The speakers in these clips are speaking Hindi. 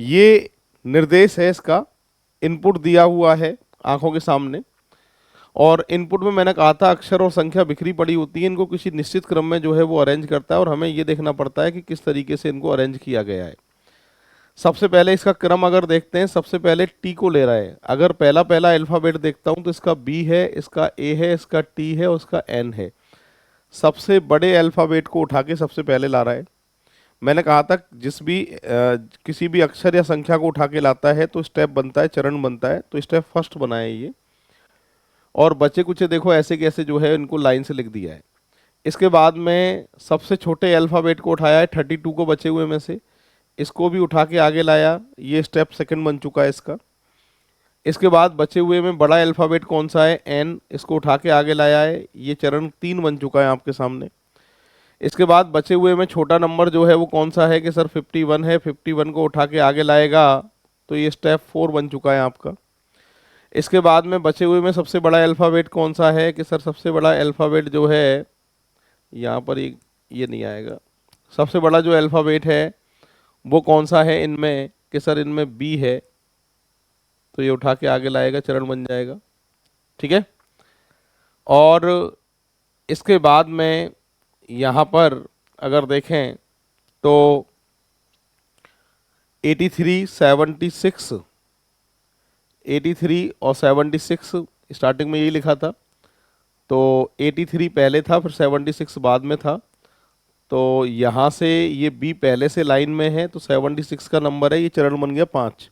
ये निर्देश है, इसका इनपुट दिया हुआ है आंखों के सामने, और इनपुट में मैंने कहा था अक्षर और संख्या बिखरी पड़ी होती है, इनको किसी निश्चित क्रम में जो है वो अरेंज करता है, और हमें ये देखना पड़ता है कि किस तरीके से इनको अरेंज किया गया है। सबसे पहले इसका क्रम अगर देखते हैं, सबसे पहले टी को ले रहा है। अगर पहला पहला अल्फाबेट देखता हूं तो इसका बी है, इसका ए है, इसका टी है और इसका एन है। सबसे बड़े अल्फाबेट को उठा के सबसे पहले ला रहा है। मैंने कहा था किसी भी अक्षर या संख्या को उठा के लाता है तो स्टेप बनता है, चरण बनता है, तो स्टेप फर्स्ट बना है ये। और बचे कुछ देखो ऐसे कैसे जो है इनको लाइन से लिख दिया है। इसके बाद में सबसे छोटे अल्फाबेट को उठाया है 32 को बचे हुए में से, इसको भी उठा के आगे लाया, ये स्टेप सेकंड बन चुका है इसका। इसके बाद बचे हुए में बड़ा अल्फाबेट कौन सा है, एन, इसको उठा के आगे लाया है, ये चरण 3 बन चुका है आपके सामने। इसके बाद बचे हुए में छोटा नंबर जो है वो कौन सा है कि सर 51 है, 51 को उठा के आगे लाएगा तो ये स्टेप 4 बन चुका है आपका। इसके बाद में बचे हुए में सबसे बड़ा अल्फाबेट कौन सा है कि सर सबसे बड़ा अल्फाबेट जो है यहाँ पर ये नहीं आएगा। सबसे बड़ा जो अल्फाबेट है वो कौन सा है इनमें कि सर इनमें बी है, तो ये उठा के आगे लाएगा, चरण बन जाएगा। ठीक है। और इसके बाद में यहाँ पर अगर देखें तो 83, 76, 83 और 76 स्टार्टिंग में यही लिखा था, तो 83 पहले था, फिर 76 बाद में था, तो यहाँ से ये बी पहले से लाइन में है, तो 76 का नंबर है, ये चरण बन गया 5,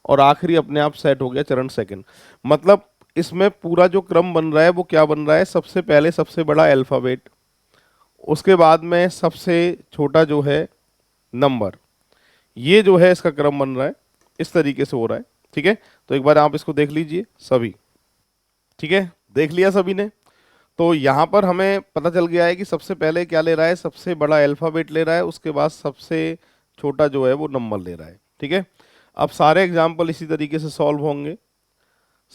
और आखिरी अपने आप सेट हो गया चरण सेकंड। मतलब इसमें पूरा जो क्रम बन रहा है वो क्या बन रहा है, सबसे पहले सबसे बड़ा अल्फाबेट, उसके बाद में सबसे छोटा जो है नंबर, ये जो है इसका क्रम बन रहा है, इस तरीके से हो रहा है। ठीक है, तो एक बार आप इसको देख लीजिए सभी। ठीक है, देख लिया सभी ने। तो यहाँ पर हमें पता चल गया है कि सबसे पहले क्या ले रहा है, सबसे बड़ा अल्फाबेट ले रहा है, उसके बाद सबसे छोटा जो है वो नंबर ले रहा है। ठीक है, अब सारे एग्जाम्पल इसी तरीके से सॉल्व होंगे।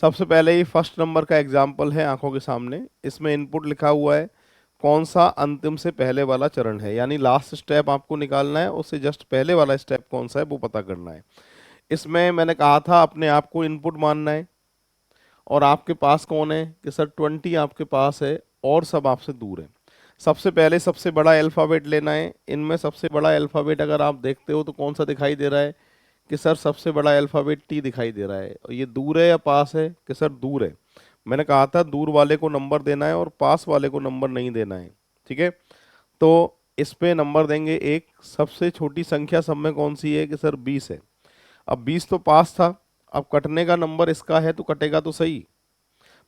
सबसे पहले ही फर्स्ट नंबर का एग्जाम्पल है आंखों के सामने, इसमें इनपुट लिखा हुआ है कौन सा अंतिम से पहले वाला चरण है, यानी लास्ट स्टेप आपको निकालना है, उससे जस्ट पहले वाला स्टेप कौन सा है वो पता करना है। इसमें मैंने कहा था अपने आप को इनपुट मानना है, और आपके पास कौन है कि सर 20 आपके पास है और सब आपसे दूर है। सबसे पहले सबसे बड़ा अल्फ़ाबेट लेना है। इनमें सबसे बड़ा अल्फ़ाबेट अगर आप देखते हो तो कौन सा दिखाई दे रहा है कि सर सबसे बड़ा अल्फ़ाबेट टी दिखाई दे रहा है, और ये दूर है या पास है कि सर दूर है। मैंने कहा था दूर वाले को नंबर देना है और पास वाले को नंबर नहीं देना है। ठीक है, तो इस पे नंबर देंगे 1। सबसे छोटी संख्या सब में कौन सी है कि सर 20 है। अब 20 तो पास था, अब कटने का नंबर इसका है तो कटेगा तो सही,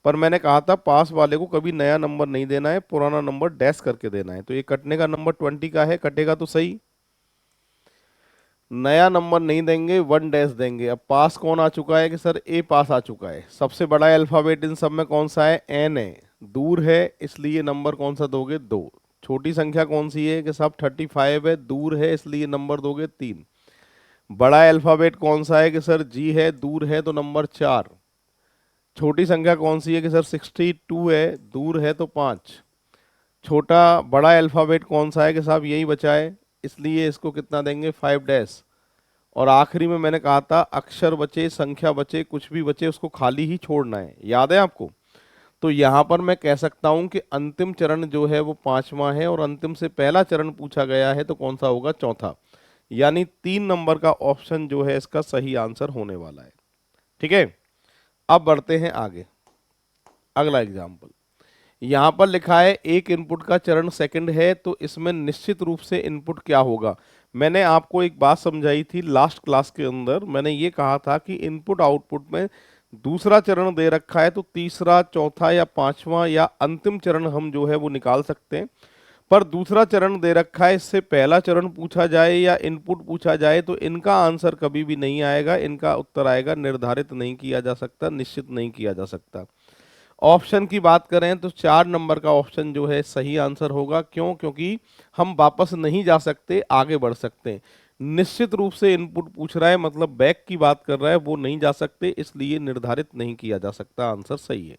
पर मैंने कहा था पास वाले को कभी नया नंबर नहीं देना है, पुराना नंबर डैश करके देना है, तो ये कटने का नंबर 20 का है, कटेगा तो सही। नया नंबर नहीं देंगे, 1 डैश देंगे। अब पास कौन आ चुका है कि सर ए पास आ चुका है। सबसे बड़ा अल्फाबेट इन सब में कौन सा है, एन है, दूर है, इसलिए नंबर कौन सा दोगे, 2। छोटी संख्या कौन सी है कि सब 35 है, दूर है, इसलिए नंबर दोगे 3। बड़ा अल्फाबेट कौन सा है कि सर जी है, दूर है तो नंबर 4। छोटी संख्या कौन सी है कि सर 62 है, दूर है तो 5। छोटा बड़ा अल्फाबेट कौन सा है कि साहब यही बचा है, इसलिए इसको कितना देंगे, 5 डैश। और आखिरी में मैंने कहा था अक्षर बचे, संख्या बचे, कुछ भी बचे उसको खाली ही छोड़ना है, याद है आपको। तो यहाँ पर मैं कह सकता हूँ कि अंतिम चरण जो है वो 5वां है, और अंतिम से पहला चरण पूछा गया है तो कौन सा होगा, चौथा। यानी 3 नंबर का ऑप्शन जो है इसका सही आंसर होने वाला है। ठीक है, अब बढ़ते हैं आगे। अगला एग्जाम्पल यहाँ पर लिखा है एक इनपुट का चरण सेकंड है, तो इसमें निश्चित रूप से इनपुट क्या होगा। मैंने आपको एक बात समझाई थी लास्ट क्लास के अंदर, मैंने ये कहा था कि इनपुट आउटपुट में दूसरा चरण दे रखा है तो तीसरा, चौथा या 5वां या अंतिम चरण हम जो है वो निकाल सकते हैं। पर दूसरा चरण दे रखा है, इससे पहला चरण पूछा जाए या इनपुट पूछा जाए तो इनका आंसर कभी भी नहीं आएगा, इनका उत्तर आएगा निर्धारित नहीं किया जा सकता, निश्चित नहीं किया जा सकता। ऑप्शन की बात करें तो 4 नंबर का ऑप्शन जो है सही आंसर होगा। क्यों, क्योंकि हम वापस नहीं जा सकते, आगे बढ़ सकते हैं। निश्चित रूप से इनपुट पूछ रहा है मतलब बैक की बात कर रहा है, वो नहीं जा सकते, इसलिए निर्धारित नहीं किया जा सकता, आंसर सही है।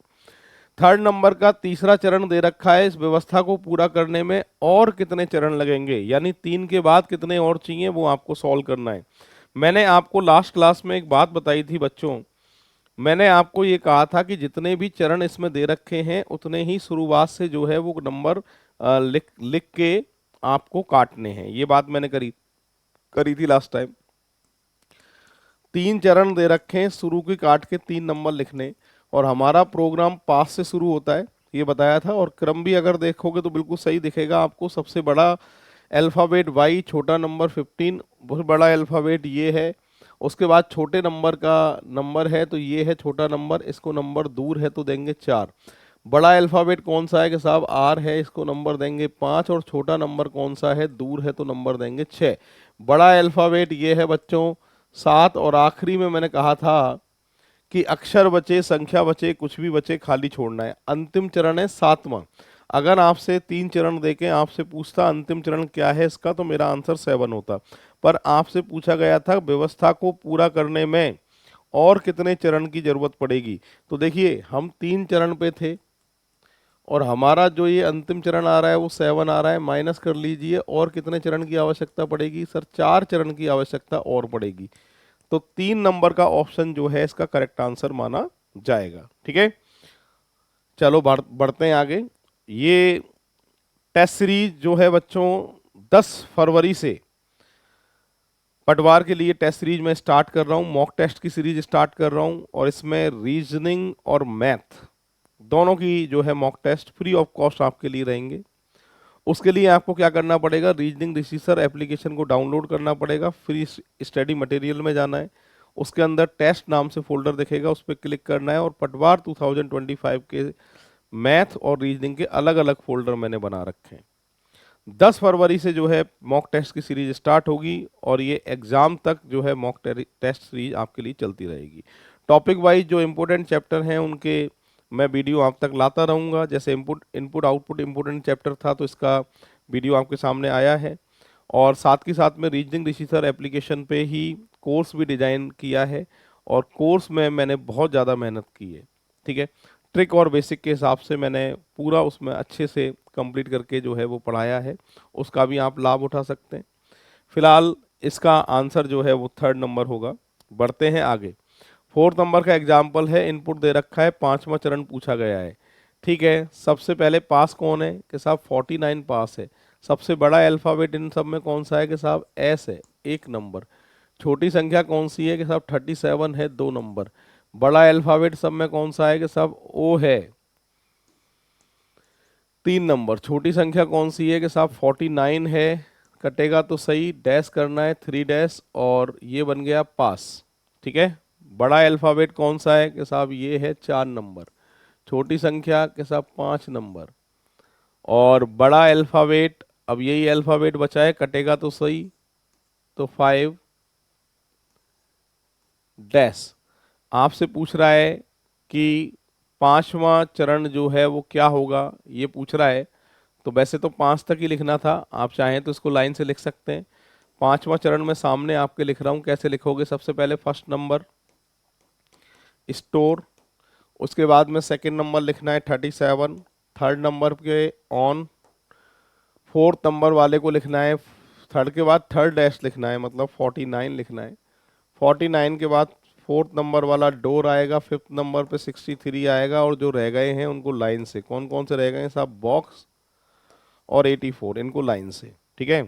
थर्ड नंबर का तीसरा चरण दे रखा है, इस व्यवस्था को पूरा करने में और कितने चरण लगेंगे, यानी 3 के बाद कितने और चाहिए वो आपको सॉल्व करना है। मैंने आपको लास्ट क्लास में एक बात बताई थी बच्चों, मैंने आपको ये कहा था कि जितने भी चरण इसमें दे रखे हैं उतने ही शुरुआत से जो है वो नंबर लिख लिख के आपको काटने हैं। ये बात मैंने करी करी थी लास्ट टाइम। 3 चरण दे रखे हैं, शुरू की काट के 3 नंबर लिखने, और हमारा प्रोग्राम पास से शुरू होता है, ये बताया था। और क्रम भी अगर देखोगे तो बिल्कुल सही दिखेगा आपको। सबसे बड़ा अल्फ़ाबेट वाई, छोटा नंबर 15, बहुत बड़ा अल्फ़ाबेट ये है। उसके बाद छोटे नंबर का नंबर है तो ये है छोटा नंबर, इसको नंबर दूर है तो देंगे 4। बड़ा अल्फ़ाबेट कौन सा है कि साहब आर है, इसको नंबर देंगे 5। और छोटा नंबर कौन सा है, दूर है तो नंबर देंगे 6। बड़ा अल्फ़ाबेट ये है बच्चों 7। और आखिरी में मैंने कहा था कि अक्षर बचे, संख्या बचे, कुछ भी बचे, खाली छोड़ना है। अंतिम चरण है 7वां। अगर आपसे 3 चरण देके आपसे पूछता अंतिम चरण क्या है इसका, तो मेरा आंसर 7 होता। पर आपसे पूछा गया था व्यवस्था को पूरा करने में और कितने चरण की जरूरत पड़ेगी। तो देखिए हम 3 चरण पे थे और हमारा जो ये अंतिम चरण आ रहा है वो 7 आ रहा है, माइनस कर लीजिए। और कितने चरण की आवश्यकता पड़ेगी सर, 4 चरण की आवश्यकता और पड़ेगी। तो 3 नंबर का ऑप्शन जो है इसका करेक्ट आंसर माना जाएगा। ठीक है, चलो बढ़ते हैं आगे। ये टेस्ट सीरीज जो है बच्चों 10 फरवरी से पटवार के लिए टेस्ट सीरीज में स्टार्ट कर रहा हूँ, मॉक टेस्ट की सीरीज स्टार्ट कर रहा हूँ। और इसमें रीजनिंग और मैथ दोनों की जो है mock test free of cost आपके लिए रहेंगे। उसके लिए आपको क्या करना पड़ेगा, रीजनिंग रिसीसर एप्लीकेशन को डाउनलोड करना पड़ेगा, फ्री स्टडी मटेरियल में जाना है, उसके अंदर टेस्ट नाम से फोल्डर दिखेगा, उस पर क्लिक करना है। और पटवार 2025 के मैथ और रीजनिंग के अलग अलग फोल्डर मैंने बना रखे हैं। 10 फरवरी से जो है मॉक टेस्ट की सीरीज स्टार्ट होगी और ये एग्जाम तक जो है मॉक टेस्ट सीरीज आपके लिए चलती रहेगी। टॉपिक वाइज जो इंपॉर्टेंट चैप्टर हैं उनके मैं वीडियो आप तक लाता रहूँगा। जैसे input input output important chapter था तो इसका वीडियो आपके सामने आया है। और साथ के साथ में रीजनिंग रिसीसर एप्लीकेशन पे ही कोर्स भी डिजाइन किया है और कोर्स में मैंने बहुत ज़्यादा मेहनत की है। ठीक है, ट्रिक और बेसिक के हिसाब से मैंने पूरा उसमें अच्छे से कंप्लीट करके जो है वो पढ़ाया है, उसका भी आप लाभ उठा सकते हैं। फिलहाल इसका आंसर जो है वो 3rd नंबर होगा। बढ़ते हैं आगे। 4th नंबर का एग्जाम्पल है, इनपुट दे रखा है, 5वां चरण पूछा गया है। ठीक है, सबसे पहले पास कौन है कि साहब 49 पास है। सबसे बड़ा अल्फ़ाबेट इन सब में कौन सा है कि साहब एस है, 1 नंबर। छोटी संख्या कौन सी है कि साहब 37 है, 2 नंबर। बड़ा अल्फ़ाबेट सब में कौन सा है कि साहब ओ है, 3 नंबर। छोटी संख्या कौन सी है कि साहब 49 है, कटेगा तो सही, डैश करना है 3 डैश और ये बन गया पास। ठीक है, बड़ा अल्फ़ाबेट कौन सा है कि साहब ये है 4 नंबर। छोटी संख्या के साहब 5 नंबर। और बड़ा अल्फ़ाबेट, अब यही अल्फ़ाबेट बचा है, कटेगा तो सही, तो 5 डैश। आपसे पूछ रहा है कि 5वां चरण जो है वो क्या होगा, ये पूछ रहा है। तो वैसे तो 5 तक ही लिखना था, आप चाहें तो इसको लाइन से लिख सकते हैं। 5वां चरण में सामने आपके लिख रहा हूँ, कैसे लिखोगे। सबसे पहले फर्स्ट नंबर स्टोर, उसके बाद में सेकंड नंबर लिखना है 37, थर्ड नंबर के ऑन, फोर्थ नंबर वाले को लिखना है, थर्ड के बाद थर्ड डैश लिखना है, मतलब 49 लिखना है। 49 के बाद फोर्थ नंबर वाला डोर आएगा, फिफ्थ नंबर पे 63 आएगा। और जो रह गए हैं उनको लाइन से, कौन कौन से रह गए हैं साहब, बॉक्स और 84, इनको लाइन से। ठीक है,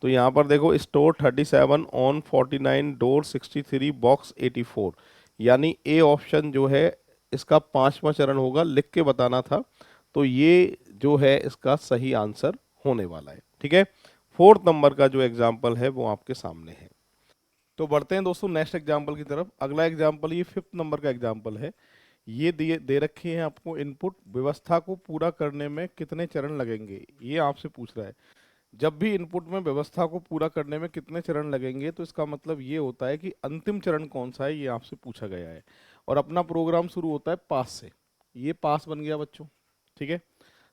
तो यहाँ पर देखो स्टोर 37, ऑन 49, डोर 63, बॉक्स 84, यानी ए ऑप्शन जो है इसका 5वां चरण होगा, लिख के बताना था। तो ये जो है इसका सही आंसर होने वाला है। ठीक है, 4th नंबर का जो एग्जाम्पल है वो आपके सामने है। तो बढ़ते हैं दोस्तों नेक्स्ट एग्जाम्पल की तरफ। अगला एग्जाम्पल ये 5th नंबर का एग्जाम्पल है। ये दिए दे रखी है आपको इनपुट, व्यवस्था को पूरा करने में कितने चरण लगेंगे, ये आपसे पूछ रहा है। जब भी इनपुट में व्यवस्था को पूरा करने में कितने चरण लगेंगे तो इसका मतलब ये होता है कि अंतिम चरण कौन सा है, ये आपसे पूछा गया है। और अपना प्रोग्राम शुरू होता है पास से। ये पास बन गया बच्चों। ठीक है,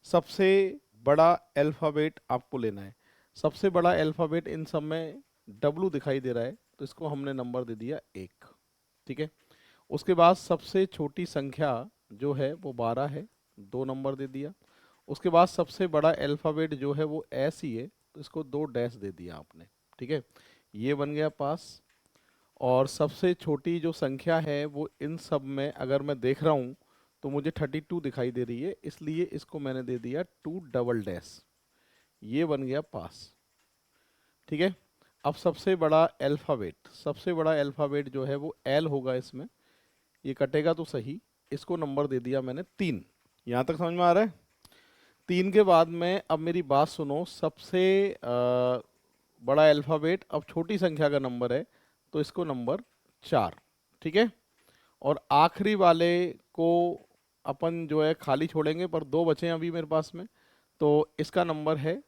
सबसे बड़ा अल्फ़ाबेट आपको लेना है। सबसे बड़ा अल्फ़ाबेट इन सब में डब्लू दिखाई दे रहा है तो इसको हमने नंबर दे दिया 1। ठीक है, उसके बाद सबसे छोटी संख्या जो है वो 12 है, 2 नंबर दे दिया। उसके बाद सबसे बड़ा अल्फ़ाबेट जो है वो एस ही है तो इसको 2 डैश दे दिया आपने। ठीक है, ये बन गया पास। और सबसे छोटी जो संख्या है वो इन सब में अगर मैं देख रहा हूँ तो मुझे 32 दिखाई दे रही है, इसलिए इसको मैंने दे दिया 2 डबल डैश। ये बन गया पास। ठीक है। अब सबसे बड़ा अल्फ़ाबेट जो है वो एल होगा इसमें। ये कटेगा तो सही। इसको नंबर दे दिया मैंने 3। यहाँ तक समझ में आ रहा है? 3 के बाद में अब मेरी बात सुनो, सबसे बड़ा अल्फ़ाबेट अब छोटी संख्या का नंबर है, तो इसको नंबर 4। ठीक है। और आखिरी वाले को अपन जो है खाली छोड़ेंगे, पर 2 बचे हैं अभी मेरे पास में, तो इसका नंबर है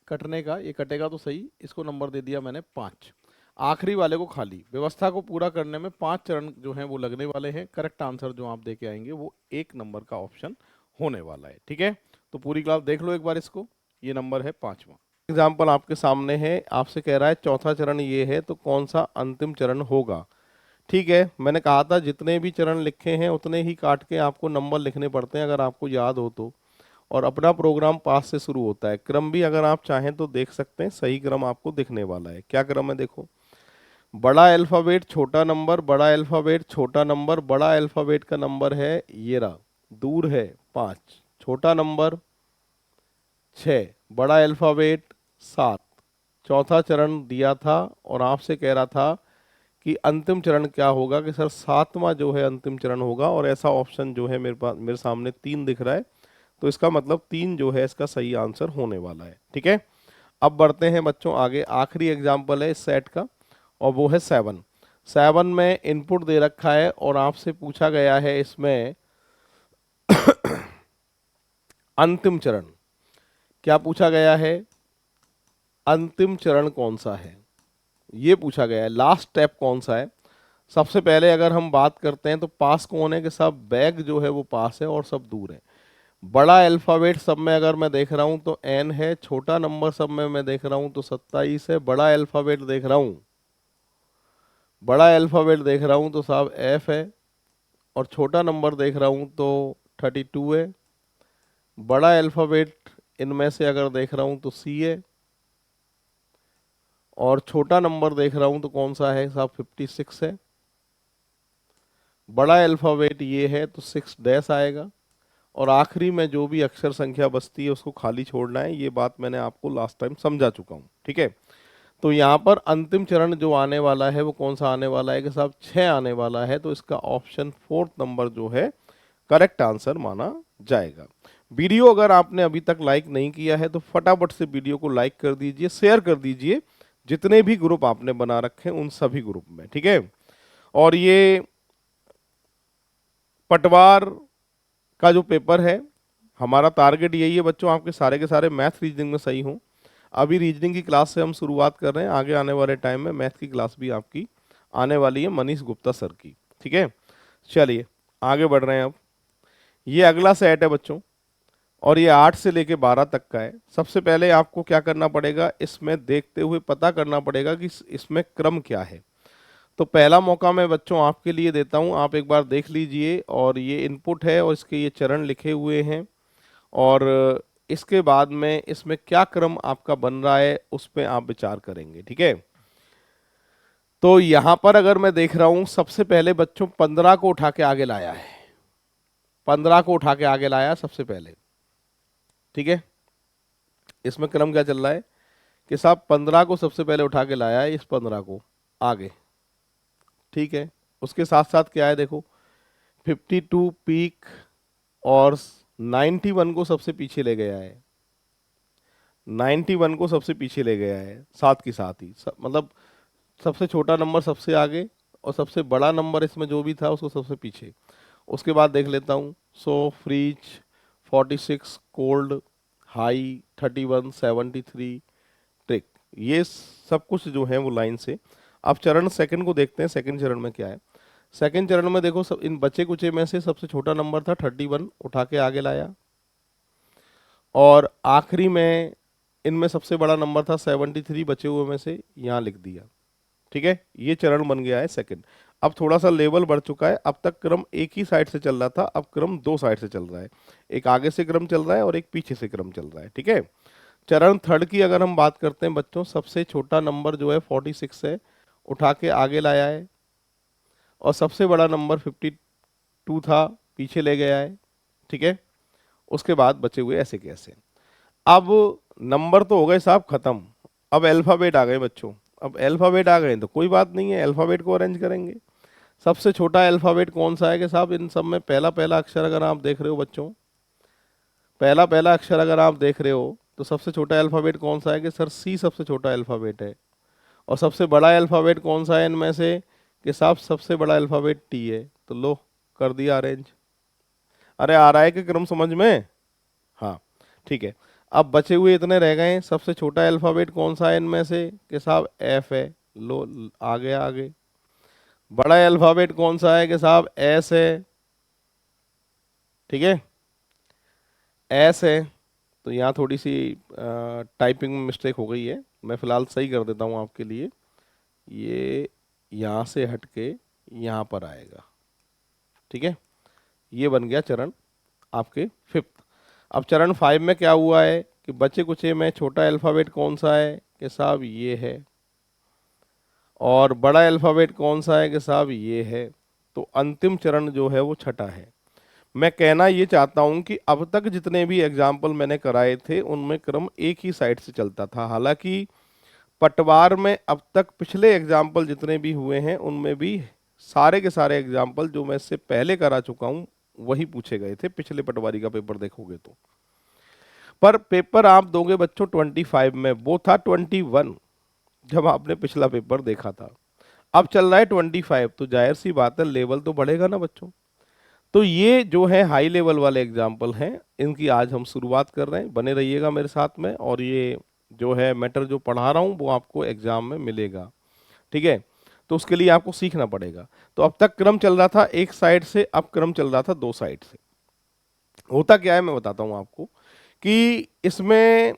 कटने का, ये कटेगा तो सही, इसको नंबर दे दिया मैंने 5। आखिरी वाले को खाली। व्यवस्था को पूरा करने में 5 चरण जो हैं वो लगने वाले हैं। करेक्ट आंसर जो आप दे के आएंगे वो 1 नंबर का ऑप्शन होने वाला है। ठीक है। तो पूरी क्लास देख लो एक बार इसको। ये नंबर है 5वां। एग्जाम्पल आपके सामने है, आपसे कह रहा है चौथा चरण ये है, तो कौन सा अंतिम चरण होगा। ठीक है, मैंने कहा था जितने भी चरण लिखे हैं उतने ही काट के आपको नंबर लिखने पड़ते हैं, अगर आपको याद हो तो। और अपना प्रोग्राम पास से शुरू होता है। क्रम भी अगर आप चाहें तो देख सकते हैं, सही क्रम आपको दिखने वाला है। क्या क्रम है देखो, बड़ा अल्फ़ाबेट छोटा नंबर, बड़ा अल्फ़ाबेट छोटा नंबर, बड़ा अल्फ़ाबेट का नंबर है ये रहा, दूर है 5, छोटा नंबर 6, बड़ा अल्फ़ाबेट 7। चौथा चरण दिया था और आपसे कह रहा था कि अंतिम चरण क्या होगा, कि सर 7वां जो है अंतिम चरण होगा। और ऐसा ऑप्शन जो है मेरे पास, मेरे सामने 3 दिख रहा है, तो इसका मतलब 3 जो है इसका सही आंसर होने वाला है। ठीक है। अब बढ़ते हैं बच्चों आगे। आखिरी एग्जाम्पल है इस सेट का, और वो है 7। 7 में इनपुट दे रखा है और आपसे पूछा गया है इसमें अंतिम चरण। क्या पूछा गया है, अंतिम चरण कौन सा है, ये पूछा गया है। लास्ट स्टेप कौन सा है। सबसे पहले अगर हम बात करते हैं तो पास कौन है, कि सब बैग जो है वो पास है और सब दूर है। बड़ा अल्फ़ाबेट सब में अगर मैं देख रहा हूं तो एन है, छोटा नंबर सब में मैं देख रहा हूं तो 27 है, बड़ा अल्फ़ाबेट देख रहा हूं, तो साहब एफ है, और छोटा नंबर देख रहा हूं तो 32 है। बड़ा अल्फ़ाबेट इनमें से अगर देख रहा हूं तो सी है, और छोटा नंबर देख रहा हूं तो कौन सा है साहब 56 है। बड़ा अल्फ़ाबेट ये है तो 6 डैश आएगा, और आखिरी में जो भी अक्षर संख्या बचती है उसको खाली छोड़ना है। ये बात मैंने आपको लास्ट टाइम समझा चुका हूँ। ठीक है। तो यहाँ पर अंतिम चरण जो आने वाला है वो कौन सा आने वाला है, कि साहब 6 आने वाला है, तो इसका ऑप्शन 4th नंबर जो है करेक्ट आंसर माना जाएगा। वीडियो अगर आपने अभी तक लाइक नहीं किया है तो फटाफट से वीडियो को लाइक कर दीजिए, शेयर कर दीजिए जितने भी ग्रुप आपने बना रखे हैं उन सभी ग्रुप में। ठीक है। और ये पटवार का जो पेपर है, हमारा टारगेट यही है बच्चों, आपके सारे के सारे मैथ रीजनिंग में सही हों। अभी रीजनिंग की क्लास से हम शुरुआत कर रहे हैं, आगे आने वाले टाइम में मैथ की क्लास भी आपकी आने वाली है मनीष गुप्ता सर की। ठीक है। चलिए आगे बढ़ रहे हैं। अब ये अगला सेट है बच्चों, और ये 8 से लेके 12 तक का है। सबसे पहले आपको क्या करना पड़ेगा, इसमें देखते हुए पता करना पड़ेगा कि इसमें क्रम क्या है। तो पहला मौका मैं बच्चों आपके लिए देता हूं, आप एक बार देख लीजिए। और ये इनपुट है और इसके ये चरण लिखे हुए हैं, और इसके बाद में इसमें क्या क्रम आपका बन रहा है उस पर आप विचार करेंगे। ठीक है। तो यहां पर अगर मैं देख रहा हूं, सबसे पहले बच्चों 15 को उठा के आगे लाया है, 15 को उठा के आगे लाया सबसे पहले। ठीक है। इसमें क्रम क्या चल रहा है, कि साहब 15 को सबसे पहले उठा के लाया है, इस 15 को आगे। ठीक है। उसके साथ साथ क्या है देखो, 52 पीक और 91 को सबसे पीछे ले गया है, 91 को सबसे पीछे ले गया है, साथ की साथ ही मतलब सबसे छोटा नंबर सबसे आगे और सबसे बड़ा नंबर इसमें जो भी था उसको सबसे पीछे। उसके बाद देख लेता हूँ, सो फ्रीज 46, कोल्ड, हाई 31, 73, ट्रिक, ये सब कुछ जो है वो लाइन से। अब चरण सेकंड को देखते हैं, सेकंड चरण में क्या है। सेकंड चरण में देखो, सब इन बचे कुचे में से सबसे छोटा नंबर था 31, उठा के आगे लाया, और आखिरी में इनमें सबसे बड़ा नंबर था 73, बचे हुए में से यहाँ लिख दिया। ठीक है। ये चरण बन गया है सेकंड। अब थोड़ा सा लेवल बढ़ चुका है, अब तक क्रम एक ही साइड से चल रहा था, अब क्रम 2 साइड से चल रहा है, एक आगे से क्रम चल रहा है और एक पीछे से क्रम चल रहा है। ठीक है। चरण थर्ड की अगर हम बात करते हैं बच्चों, सबसे छोटा नंबर जो है 46 है, उठा के आगे लाया है, और सबसे बड़ा नंबर 52 था, पीछे ले गया है, ठीक है। उसके बाद बचे हुए ऐसे के ऐसे। अब नंबर तो हो गए साहब खत्म, अब अल्फाबेट आ गए बच्चों। अब अल्फाबेट आ गए तो कोई बात नहीं है, अल्फाबेट को अरेंज करेंगे। सबसे छोटा अल्फाबेट कौन सा है कि साहब इन सब में पहला पहला अक्षर अगर आप देख रहे हो बच्चों, पहला पहला अक्षर अगर आप देख रहे हो तो सबसे छोटा अल्फाबेट कौन सा है कि सर सी सबसे छोटा अल्फाबेट है। और सबसे बड़ा अल्फाबेट कौन सा है इनमें से कि साहब सबसे बड़ा अल्फाबेट टी है। तो लो कर दिया अरेंज। अरे आ रहा है कि क्रम समझ में? हाँ ठीक है। अब बचे हुए इतने रह गए हैं, सबसे छोटा अल्फाबेट कौन सा है इनमें से कि साहब एफ है। लो आ गया आगे। बड़ा अल्फाबेट कौन सा है कि साहब एस है, ठीक है, एस है। तो यहाँ थोड़ी सी टाइपिंग में मिस्टेक हो गई है, मैं फिलहाल सही कर देता हूँ आपके लिए। ये यहाँ से हट के यहाँ पर आएगा, ठीक है। ये बन गया चरण आपके 5th। अब चरण 5 में क्या हुआ है कि बचे कुचे में छोटा अल्फाबेट कौन सा है कि साहब ये है, और बड़ा अल्फाबेट कौन सा है कि साहब ये है। तो अंतिम चरण जो है वो छठा है। मैं कहना ये चाहता हूं कि अब तक जितने भी एग्जाम्पल मैंने कराए थे उनमें क्रम एक ही साइड से चलता था। हालांकि पटवार में अब तक पिछले एग्जाम्पल जितने भी हुए हैं उनमें भी सारे के सारे एग्जाम्पल जो मैं इससे पहले करा चुका हूं वही पूछे गए थे। पिछले पटवारी का पेपर देखोगे तो, पर पेपर आप दोगे बच्चों 25 में, वो था 21 जब आपने पिछला पेपर देखा था। अब चल रहा है 25, तो जाहिर सी बात है लेवल तो बढ़ेगा ना बच्चों। तो ये जो है हाई लेवल वाले एग्जाम्पल हैं, इनकी आज हम शुरुआत कर रहे हैं। बने रहिएगा मेरे साथ में, और ये जो है मैटर जो पढ़ा रहा हूँ वो आपको एग्जाम में मिलेगा, ठीक है। तो उसके लिए आपको सीखना पड़ेगा। तो अब तक क्रम चल रहा था एक साइड से, अब क्रम चल रहा था दो साइड से। होता क्या है मैं बताता हूँ आपको कि इसमें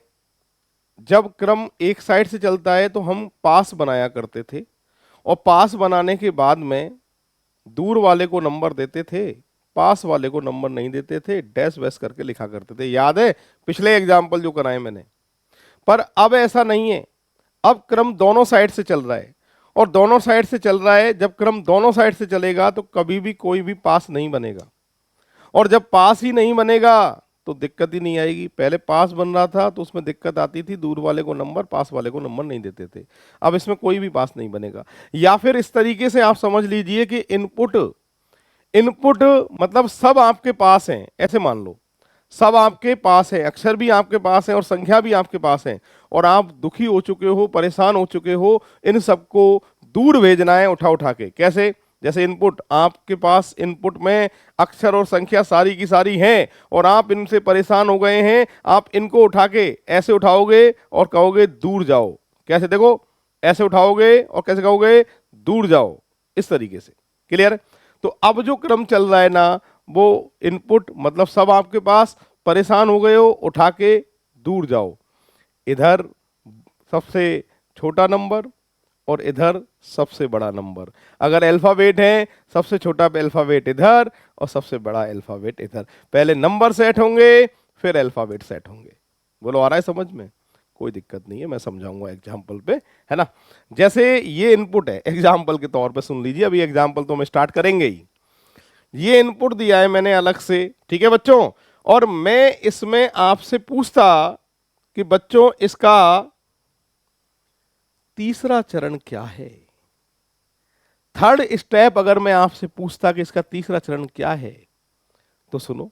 जब क्रम एक साइड से चलता है तो हम पास बनाया करते थे, और पास बनाने के बाद में दूर वाले को नंबर देते थे, पास वाले को नंबर नहीं देते थे, डैश वैश करके लिखा करते थे। याद है पिछले एग्जाम्पल जो कराए मैंने? पर अब ऐसा नहीं है, अब क्रम दोनों साइड से चल रहा है। और दोनों साइड से चल रहा है, जब क्रम दोनों साइड से चलेगा तो कभी भी कोई भी पास नहीं बनेगा। और जब पास ही नहीं बनेगा तो दिक्कत ही नहीं आएगी। पहले पास बन रहा था तो उसमें दिक्कत आती थी, दूर वाले को नंबर, पास वाले को नंबर नहीं देते थे। अब इसमें कोई भी पास नहीं बनेगा। या फिर इस तरीके से आप समझ लीजिए कि इनपुट, इनपुट मतलब सब आपके पास हैं, ऐसे मान लो सब आपके पास है, अक्षर भी आपके पास है और संख्या भी आपके पास है, और आप दुखी हो चुके हो, परेशान हो चुके हो, इन सबको दूर भेजना है उठा उठा के। कैसे? जैसे इनपुट आपके पास, इनपुट में अक्षर और संख्या सारी की सारी हैं और आप इनसे परेशान हो गए हैं, आप इनको उठा के ऐसे उठाओगे और कहोगे दूर जाओ। कैसे? देखो ऐसे उठाओगे और कैसे कहोगे? दूर जाओ, इस तरीके से। क्लियर? तो अब जो क्रम चल रहा है ना, वो इनपुट मतलब सब आपके पास, परेशान हो गए हो, उठा के दूर जाओ। इधर सबसे छोटा नंबर और इधर सबसे बड़ा नंबर। अगर अल्फाबेट है, सबसे छोटा अल्फाबेट इधर और सबसे बड़ा अल्फाबेट इधर। पहले नंबर सेट होंगे फिर अल्फाबेट सेट होंगे। बोलो आ रहा है समझ में? कोई दिक्कत नहीं है, मैं समझाऊंगा एग्जाम्पल पे, है ना। जैसे ये इनपुट है, एग्जाम्पल के तौर पे सुन लीजिए, अभी एग्जाम्पल तो हम स्टार्ट करेंगे ही। ये इनपुट दिया है मैंने अलग से, ठीक है बच्चों, और मैं इसमें आपसे पूछता कि बच्चों इसका तीसरा चरण क्या है। थर्ड स्टेप अगर मैं आपसे पूछता कि इसका तीसरा चरण क्या है, तो सुनो।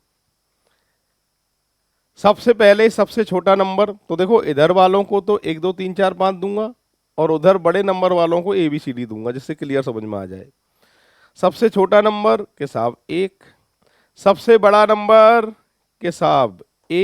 सबसे पहले सबसे छोटा नंबर, तो देखो इधर वालों को तो 1 2 3 4 5 दूंगा और उधर बड़े नंबर वालों को ABCD दूंगा, जिससे क्लियर समझ में आ जाए। सबसे छोटा नंबर के साहब 1, सबसे बड़ा नंबर के साहब A,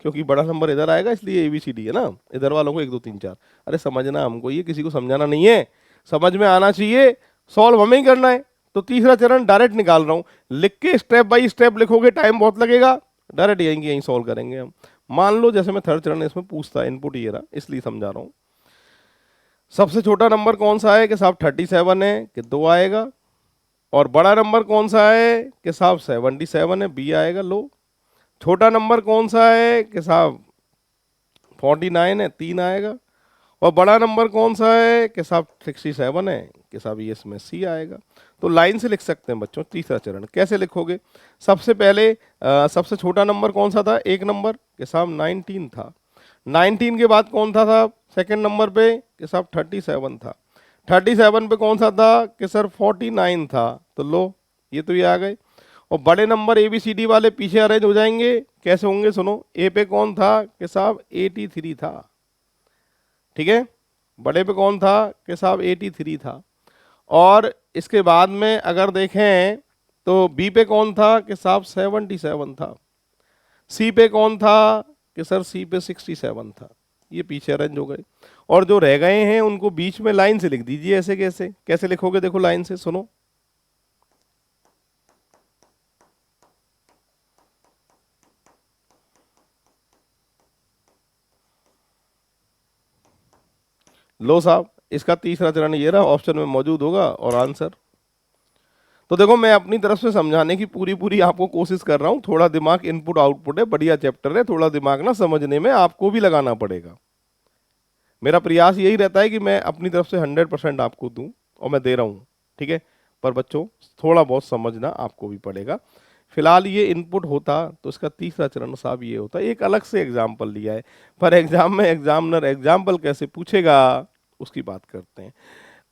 क्योंकि बड़ा नंबर इधर आएगा इसलिए ABCD है ना। इधर वालों को 1 2 3 4। अरे समझना हमको, ये किसी को समझाना नहीं है, समझ में आना चाहिए, सॉल्व हमें ही करना है। तो तीसरा चरण डायरेक्ट निकाल रहा हूं, लिख के स्टेप बाय स्टेप लिखोगे टाइम बहुत लगेगा, डायरेक्ट यहीं यहीं सॉल्व करेंगे हम। मान लो जैसे मैं थर्ड चरण इसमें पूछता, इनपुट ये रहा इसलिए समझा रहा हूं। सबसे छोटा नंबर कौन सा है कि साहब 37 है, कि 2 आएगा। और बड़ा नंबर कौन सा है कि साहब 77 है, B आएगा। लो छोटा नंबर कौन सा है कि साहब 49 है, 3 आएगा। और बड़ा नंबर कौन सा है कि साहब 67 है कि साहब ये इसमें सी आएगा। तो लाइन से लिख सकते हैं बच्चों। तीसरा चरण कैसे लिखोगे? सबसे पहले सबसे छोटा नंबर कौन सा था? एक नंबर कि साहब 19 था। 19 के बाद कौन था साहब सेकंड नंबर पे? कि साहब 37 था। 37 पे कौन सा था? कि सर 49 था। तो लो ये तो ये आ गए। और बड़े number A B C D वाले पीछे अरेंज हो जाएंगे। कैसे होंगे सुनो। ए पे कौन था? कि साहब 83 था। ठीक है, बड़े पे कौन था? कि साहब 83 था। और इसके बाद में अगर देखें तो बी पे कौन था? कि साहब 77 था। सी पे कौन था? कि सर सी पे 67 था। ये पीछे अरेंज हो गए। और जो रह गए हैं उनको बीच में लाइन से लिख दीजिए। ऐसे कैसे कैसे लिखोगे? देखो लाइन से सुनो। लो साहब, इसका तीसरा चरण ये रहा, ऑप्शन में मौजूद होगा और आंसर। तो देखो मैं अपनी तरफ से समझाने की पूरी पूरी आपको कोशिश कर रहा हूं। थोड़ा दिमाग इनपुट आउटपुट है, बढ़िया चैप्टर है। थोड़ा दिमाग ना समझने में आपको भी लगाना पड़ेगा। मेरा प्रयास यही रहता है कि मैं अपनी तरफ से 100% आपको दूं, और मैं दे रहा हूं। ठीक है, पर बच्चों थोड़ा बहुत समझना आपको भी पड़ेगा। फिलहाल ये इनपुट होता तो इसका तीसरा चरण साहब ये होता। एक अलग से एग्जाम्पल लिया है, पर एग्जाम में एग्जामिनर एग्जाम्पल कैसे पूछेगा उसकी बात करते हैं।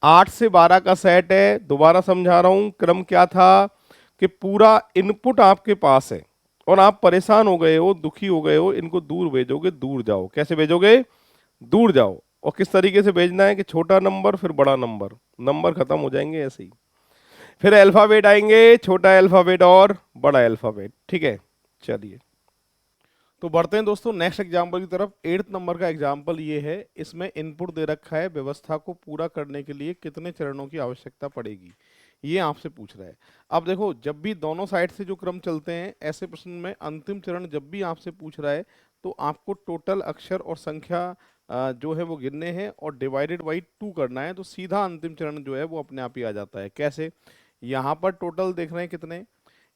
8 से 12 का सेट है। दोबारा समझा रहा हूं, क्रम क्या था कि पूरा इनपुट आपके पास है और आप परेशान हो गए हो, दुखी हो गए हो, इनको दूर भेजोगे। दूर जाओ, कैसे भेजोगे? दूर जाओ। और किस तरीके से भेजना है कि छोटा नंबर फिर बड़ा नंबर, नंबर खत्म हो जाएंगे ऐसे ही। फिर अल्फाबेट आएंगे, छोटा अल्फाबेट और बड़ा अल्फाबेट। ठीक है, चलिए तो बढ़ते हैं दोस्तों नेक्स्ट एग्जाम्पल की तरफ। 8th नंबर का एग्जाम्पल ये है। इसमें इनपुट दे रखा है, व्यवस्था को पूरा करने के लिए कितने चरणों की आवश्यकता पड़ेगी, ये आपसे पूछ रहा है। अब देखो, जब भी दोनों साइड से जो क्रम चलते हैं ऐसे प्रश्न में, अंतिम चरण जब भी आपसे पूछ रहा है तो आपको टोटल अक्षर और संख्या जो है वो गिनने हैं और डिवाइडेड बाई 2 करना है। तो सीधा अंतिम चरण जो है वो अपने आप ही आ जाता है। कैसे? यहाँ पर टोटल देख रहे हैं कितने,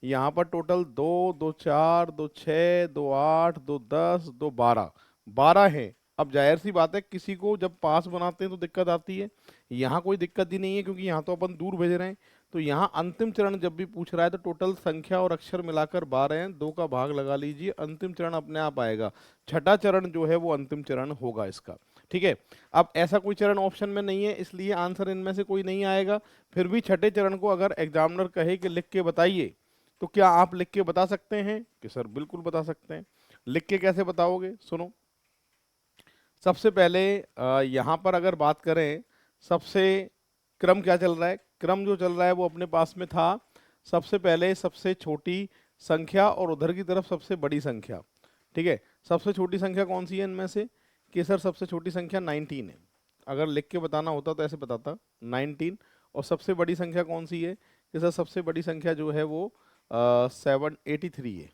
यहाँ पर टोटल 2, 2 4, 2 6, 2 8, 2 10, 2 12, 12 है। अब जाहिर सी बात है किसी को जब पास बनाते हैं तो दिक्कत आती है। यहाँ कोई दिक्कत ही नहीं है क्योंकि यहाँ तो अपन दूर भेज रहे हैं। तो यहाँ अंतिम चरण जब भी पूछ रहा है तो टोटल संख्या और अक्षर मिलाकर 12 हैं। 2 का भाग लगा लीजिए, अंतिम चरण अपने आप आएगा। छठा चरण जो है वो अंतिम चरण होगा इसका। ठीक है, अब ऐसा कोई चरण ऑप्शन में नहीं है इसलिए आंसर इनमें से कोई नहीं आएगा। फिर भी छठे चरण को अगर एग्जामिनर कहे कि लिख के बताइए, तो क्या आप लिख के बता सकते हैं? कि सर बिल्कुल बता सकते हैं। लिख के कैसे बताओगे? सुनो, सबसे पहले यहाँ पर अगर बात करें, सबसे क्रम क्या चल रहा है? क्रम जो चल रहा है वो अपने पास में था। सबसे पहले सबसे छोटी संख्या और उधर की तरफ सबसे बड़ी संख्या। ठीक है, सबसे छोटी संख्या कौन सी है इनमें से? कि सर सबसे छोटी संख्या 19 है। अगर लिख के बताना होता तो ऐसे बताता 19। और सबसे बड़ी संख्या कौन सी है? कि सर सबसे बड़ी संख्या जो है वो 783 है।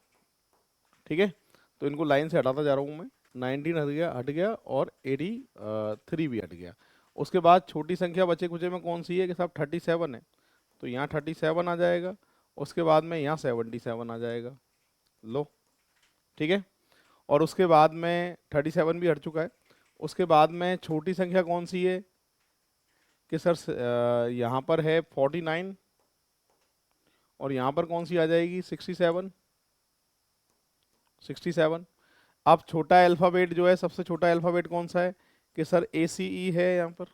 ठीक है, तो इनको लाइन से हटाता जा रहा हूँ मैं। 19 हट गया और 83 भी हट गया। उसके बाद छोटी संख्या बचे कुचे में कौन सी है? कि साहब 37 है। तो यहाँ 37 आ जाएगा। उसके बाद में यहाँ 77 आ जाएगा। लो, ठीक है। और उसके बाद में 37 भी हट चुका है। उसके बाद में छोटी संख्या कौन सी है? कि सर यहाँ पर है 49। और यहाँ पर कौन सी आ जाएगी? 67। 67। अब छोटा अल्फाबेट जो है, सबसे छोटा अल्फाबेट कौन सा है? कि सर ACE है यहाँ पर।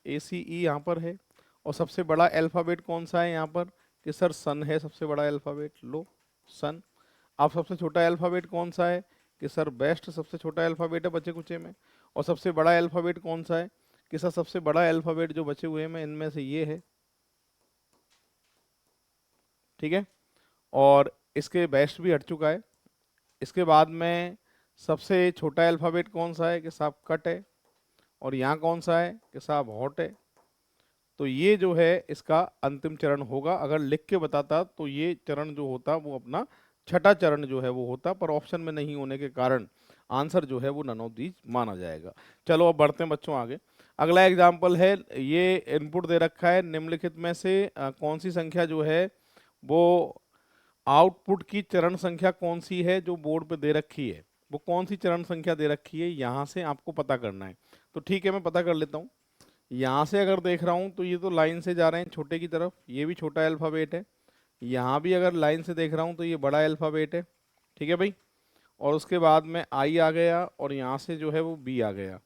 ACE यहाँ पर है। और सबसे बड़ा अल्फाबेट कौन सा है यहाँ पर? कि सर सन है सबसे बड़ा अल्फाबेट। लो, सन। अब सबसे छोटा अल्फाबेट कौन सा है? कि सर बेस्ट सबसे छोटा अल्फाबेट है बचे कुचे में। और सबसे बड़ा अल्फाबेट कौन सा है? कि सर सबसे बड़ा अल्फाबेट जो बचे हुए हैं इनमें से ये है। ठीक है, और इसके बेस्ट भी हट चुका है। इसके बाद में सबसे छोटा अल्फाबेट कौन सा है? कि साहब कट है। और यहाँ कौन सा है? कि साहब हॉट है। तो ये जो है इसका अंतिम चरण होगा। अगर लिख के बताता तो ये चरण जो होता वो अपना छठा चरण जो है वो होता, पर ऑप्शन में नहीं होने के कारण आंसर जो है वो नन ऑफ दीज माना जाएगा। चलो अब बढ़ते हैं बच्चों आगे। अगला एग्जाम्पल है, ये इनपुट दे रखा है निम्नलिखित में से कौन सी संख्या जो है वो आउटपुट की चरण संख्या कौन सी है जो बोर्ड पे दे रखी है? वो कौन सी चरण संख्या दे रखी है यहाँ से आपको पता करना है। तो ठीक है, मैं पता कर लेता हूँ। यहाँ से अगर देख रहा हूँ तो ये तो लाइन से जा रहे हैं छोटे की तरफ, ये भी छोटा अल्फ़ाबेट है। यहाँ भी अगर लाइन से देख रहा हूँ तो ये बड़ा अल्फ़ाबेट है। ठीक है भाई। और उसके बाद में आई आ गया और यहाँ से जो है वो बी आ गया।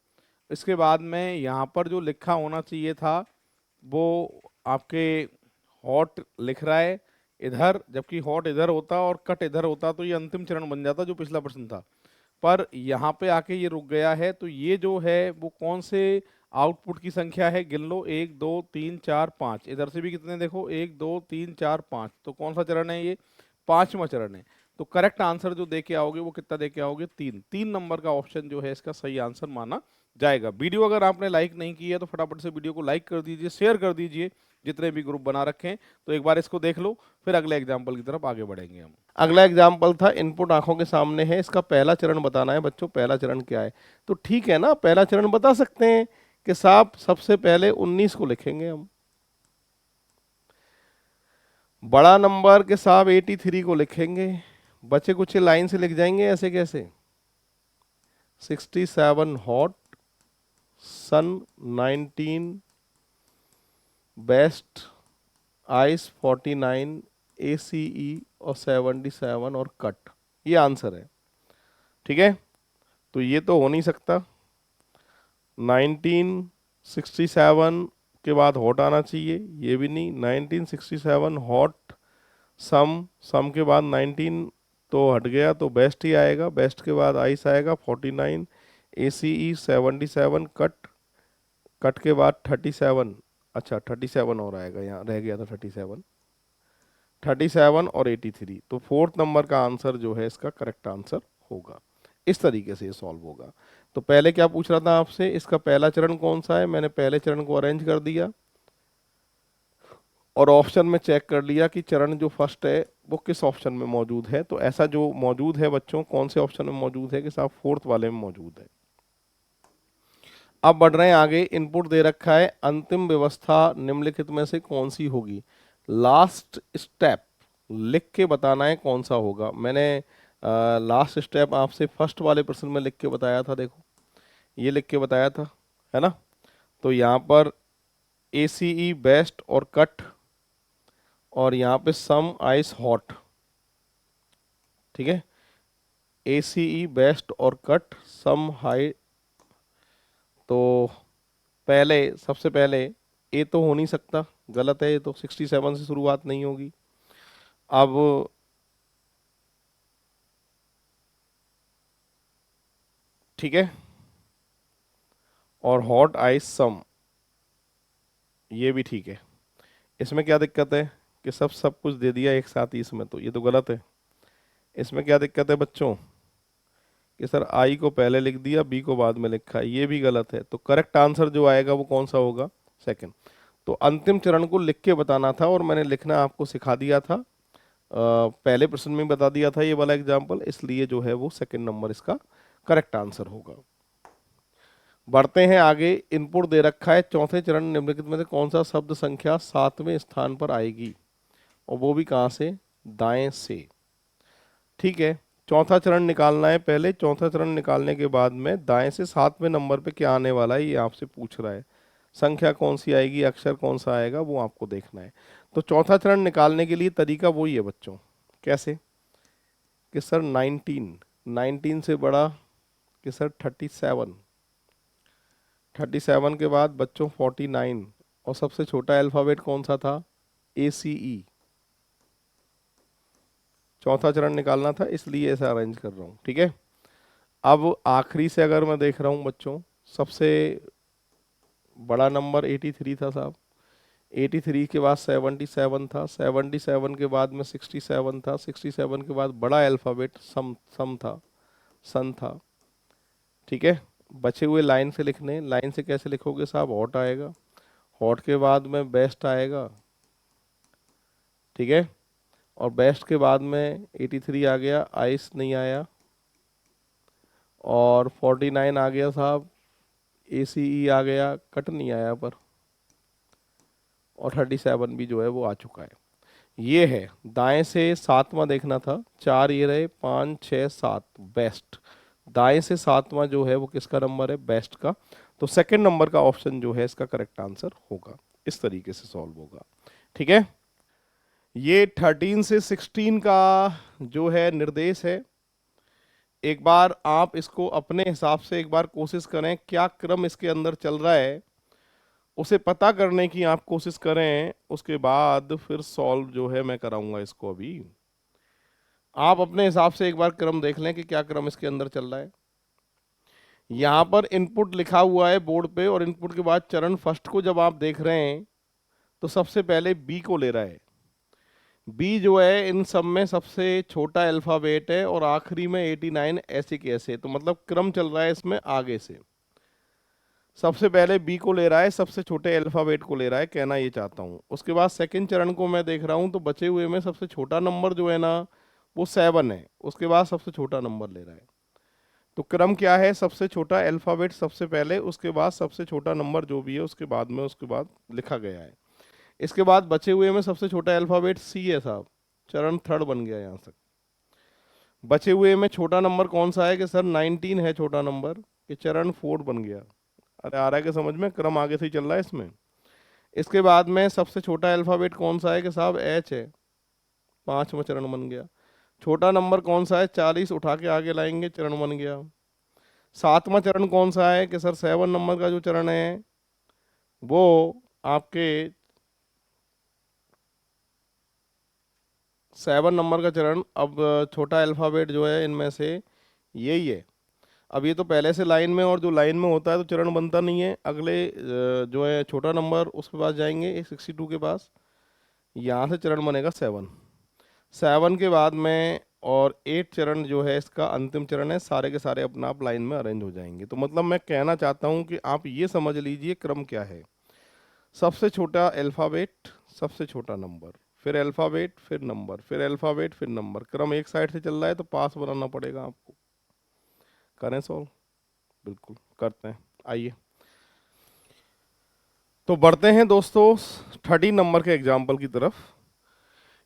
इसके बाद में यहाँ पर जो लिखा होना चाहिए था वो आपके हॉट लिख रहा है इधर, जबकि हॉट इधर होता और कट इधर होता तो ये अंतिम चरण बन जाता जो पिछला प्रश्न था। पर यहाँ पे आके ये रुक गया है, तो ये जो है वो कौन से आउटपुट की संख्या है, गिन लो, 1 2 3 4 5। इधर से भी कितने देखो, 1 2 3 4 5, तो कौन सा चरण है ये, पांचवा चरण है। तो करेक्ट आंसर जो दे के आओगे वो कितना दे के आओगे, 3 नंबर का ऑप्शन जो है इसका सही आंसर माना जाएगा। वीडियो अगर आपने लाइक नहीं की है तो फटाफट से वीडियो को लाइक कर दीजिए, शेयर कर दीजिए जितने भी ग्रुप बना रखे हैं। तो एक बार इसको देख लो, फिर अगले एग्जाम्पल की तरफ आगे बढ़ेंगे हम। अगला एग्जाम्पल था, इनपुट आंखों के सामने है, इसका पहला चरण बताना है बच्चों। पहला चरण क्या है, तो ठीक है ना, पहला चरण बता सकते हैं कि साहब सबसे पहले 19 को लिखेंगे हम, बड़ा नंबर के साहब 83 को लिखेंगे, बचे कुछ लाइन से लिख जाएंगे, ऐसे कैसे, 67 हॉट, सन 19, बेस्ट, आइस 49, ACE और 77 और कट, ये आंसर है। ठीक है, तो ये तो हो नहीं सकता। 1967 के बाद हॉट आना चाहिए, ये भी नहीं। 1967 हॉट, सम के बाद 19 तो हट गया, तो बेस्ट ही आएगा। बेस्ट के बाद आइस आएगा 49, ACE 77, कट के बाद 37, अच्छा 37 और आएगा, यहाँ रह गया था 37 और 83। तो फोर्थ नंबर का आंसर जो है इसका करेक्ट आंसर होगा। इस तरीके से ये सॉल्व होगा। तो पहले क्या पूछ रहा था आपसे, इसका पहला चरण कौन सा है, मैंने पहले चरण को अरेंज कर दिया और ऑप्शन में चेक कर लिया कि चरण जो फर्स्ट है वो किस ऑप्शन में मौजूद है। तो ऐसा जो मौजूद है बच्चों, कौन से ऑप्शन में मौजूद है, कि साहब फोर्थ वाले में मौजूद है। अब बढ़ रहे हैं आगे, इनपुट दे रखा है, अंतिम व्यवस्था निम्नलिखित में से कौन सी होगी। लास्ट स्टेप लिख के बताना है कौन सा होगा। मैंने लास्ट स्टेप आपसे फर्स्ट वाले प्रश्न में लिख के बताया था, देखो ये लिख के बताया था, है ना। तो यहाँ पर ACE बेस्ट और कट, और यहाँ पे सम आइस हॉट। ठीक है, ACE बेस्ट और कट, सम हाई। तो पहले, सबसे पहले ए तो हो नहीं सकता, गलत है ये तो, 67 से शुरुआत नहीं होगी। अब ठीक है, और हॉट आइस सम, ये भी ठीक है। इसमें क्या दिक्कत है कि सब कुछ दे दिया एक साथ ही इसमें, तो ये तो गलत है। इसमें क्या दिक्कत है बच्चों कि सर आई को पहले लिख दिया, बी को बाद में लिखा, ये भी गलत है। तो करेक्ट आंसर जो आएगा वो कौन सा होगा, सेकंड। तो अंतिम चरण को लिख के बताना था और मैंने लिखना आपको सिखा दिया था, पहले प्रश्न में बता दिया था ये वाला एग्जाम्पल, इसलिए जो है वो सेकंड नंबर इसका करेक्ट आंसर होगा। बढ़ते हैं आगे, इनपुट दे रखा है, चौथे चरण निम्नलिखित में से कौन सा शब्द संख्या 7वें स्थान पर आएगी, और वो भी कहाँ से, दाएं से। ठीक है, चौथा चरण निकालना है पहले, चौथा चरण निकालने के बाद में दाएं से 7वें नंबर पे क्या आने वाला है ये आपसे पूछ रहा है। संख्या कौन सी आएगी, अक्षर कौन सा आएगा, वो आपको देखना है। तो चौथा चरण निकालने के लिए तरीका वही है बच्चों, कैसे, कि सर 19 से बड़ा, कि सर 37 के बाद बच्चों 49, और सबसे छोटा अल्फाबेट कौन सा था, ACE। चौथा चरण निकालना था इसलिए ऐसा अरेंज कर रहा हूँ। ठीक है, अब आखिरी से अगर मैं देख रहा हूँ बच्चों, सबसे बड़ा नंबर 83 था साहब, 83 के बाद 77 था, 77 के बाद में 67 था, 67 के बाद बड़ा अल्फ़ाबेट सम था, सन था। ठीक है, बचे हुए लाइन से लिखने, लाइन से कैसे लिखोगे साहब, हॉट आएगा, हॉट के बाद में बेस्ट आएगा। ठीक है, और बेस्ट के बाद में 83 आ गया, आइस नहीं आया, और 49 आ गया साहब, ACE आ गया, कट नहीं आया पर, और 37 भी जो है वो आ चुका है। ये है, दाएं से सातवां देखना था, 4 ये रहे, 5 6 7 बेस्ट, दाएं से सातवां जो है वो किसका नंबर है, बेस्ट का। तो सेकंड नंबर का ऑप्शन जो है इसका करेक्ट आंसर होगा। इस तरीके से सॉल्व होगा। ठीक है, ये 13 से 16 का जो है निर्देश है। एक बार आप इसको अपने हिसाब से एक बार कोशिश करें, क्या क्रम इसके अंदर चल रहा है उसे पता करने की आप कोशिश करें, उसके बाद फिर सॉल्व जो है मैं कराऊंगा इसको। अभी आप अपने हिसाब से एक बार क्रम देख लें कि क्या क्रम इसके अंदर चल रहा है। यहाँ पर इनपुट लिखा हुआ है बोर्ड पे, और इनपुट के बाद चरण फर्स्ट को जब आप देख रहे हैं तो सबसे पहले बी को ले रहा है। बी जो है इन सब में सबसे छोटा अल्फाबेट है, और आखिरी में 89 ऐसे के ऐसे, तो मतलब क्रम चल रहा है इसमें आगे से। सबसे पहले बी को ले रहा है, सबसे छोटे अल्फाबेट को ले रहा है, कहना ये चाहता हूँ। उसके बाद सेकंड चरण को मैं देख रहा हूँ तो बचे हुए में सबसे छोटा नंबर जो है ना वो 7 है, उसके बाद सबसे छोटा नंबर ले रहा है। तो क्रम क्या है, सबसे छोटा अल्फाबेट सबसे पहले, उसके बाद सबसे छोटा नंबर जो भी है उसके बाद में, उसके बाद लिखा गया है। इसके बाद बचे हुए में सबसे छोटा अल्फाबेट सी है साहब, चरण थर्ड बन गया यहाँ तक। बचे हुए में छोटा नंबर कौन सा है कि सर 19 है छोटा नंबर, कि चरण फोर्थ बन गया। अरे आ रहा है कि समझ में, क्रम आगे से ही चल रहा है इसमें। इसके बाद में सबसे छोटा अल्फाबेट कौन सा है कि साहब एच है, 5वां चरण बन गया। छोटा नंबर कौन सा है, 40 उठा के आगे लाएंगे, चरण बन गया। 7वां चरण कौन सा है कि सर 7 नंबर का जो चरण है वो आपके 7 नंबर का चरण। अब छोटा अल्फाबेट जो है इनमें से यही है। अब ये तो पहले से लाइन में, और जो लाइन में होता है तो चरण बनता नहीं है। अगले जो है छोटा नंबर उसके पास जाएंगे 62 के पास, यहाँ से चरण बनेगा 7। 7 के बाद में और 8 चरण जो है इसका अंतिम चरण है, सारे के सारे अपना आप लाइन में अरेंज हो जाएंगे। तो मतलब मैं कहना चाहता हूँ कि आप ये समझ लीजिए क्रम क्या है, सबसे छोटा अल्फाबेट, सबसे छोटा नंबर, फिर अल्फाबेट, फिर नंबर, फिर अल्फाबेट, फिर नंबर। क्रम एक साइड से चल रहा है तो पास बनाना पड़ेगा आपको। करें सॉल्व, बिल्कुल करते हैं, आइए। तो बढ़ते हैं दोस्तों 13 नंबर के एग्जाम्पल की तरफ।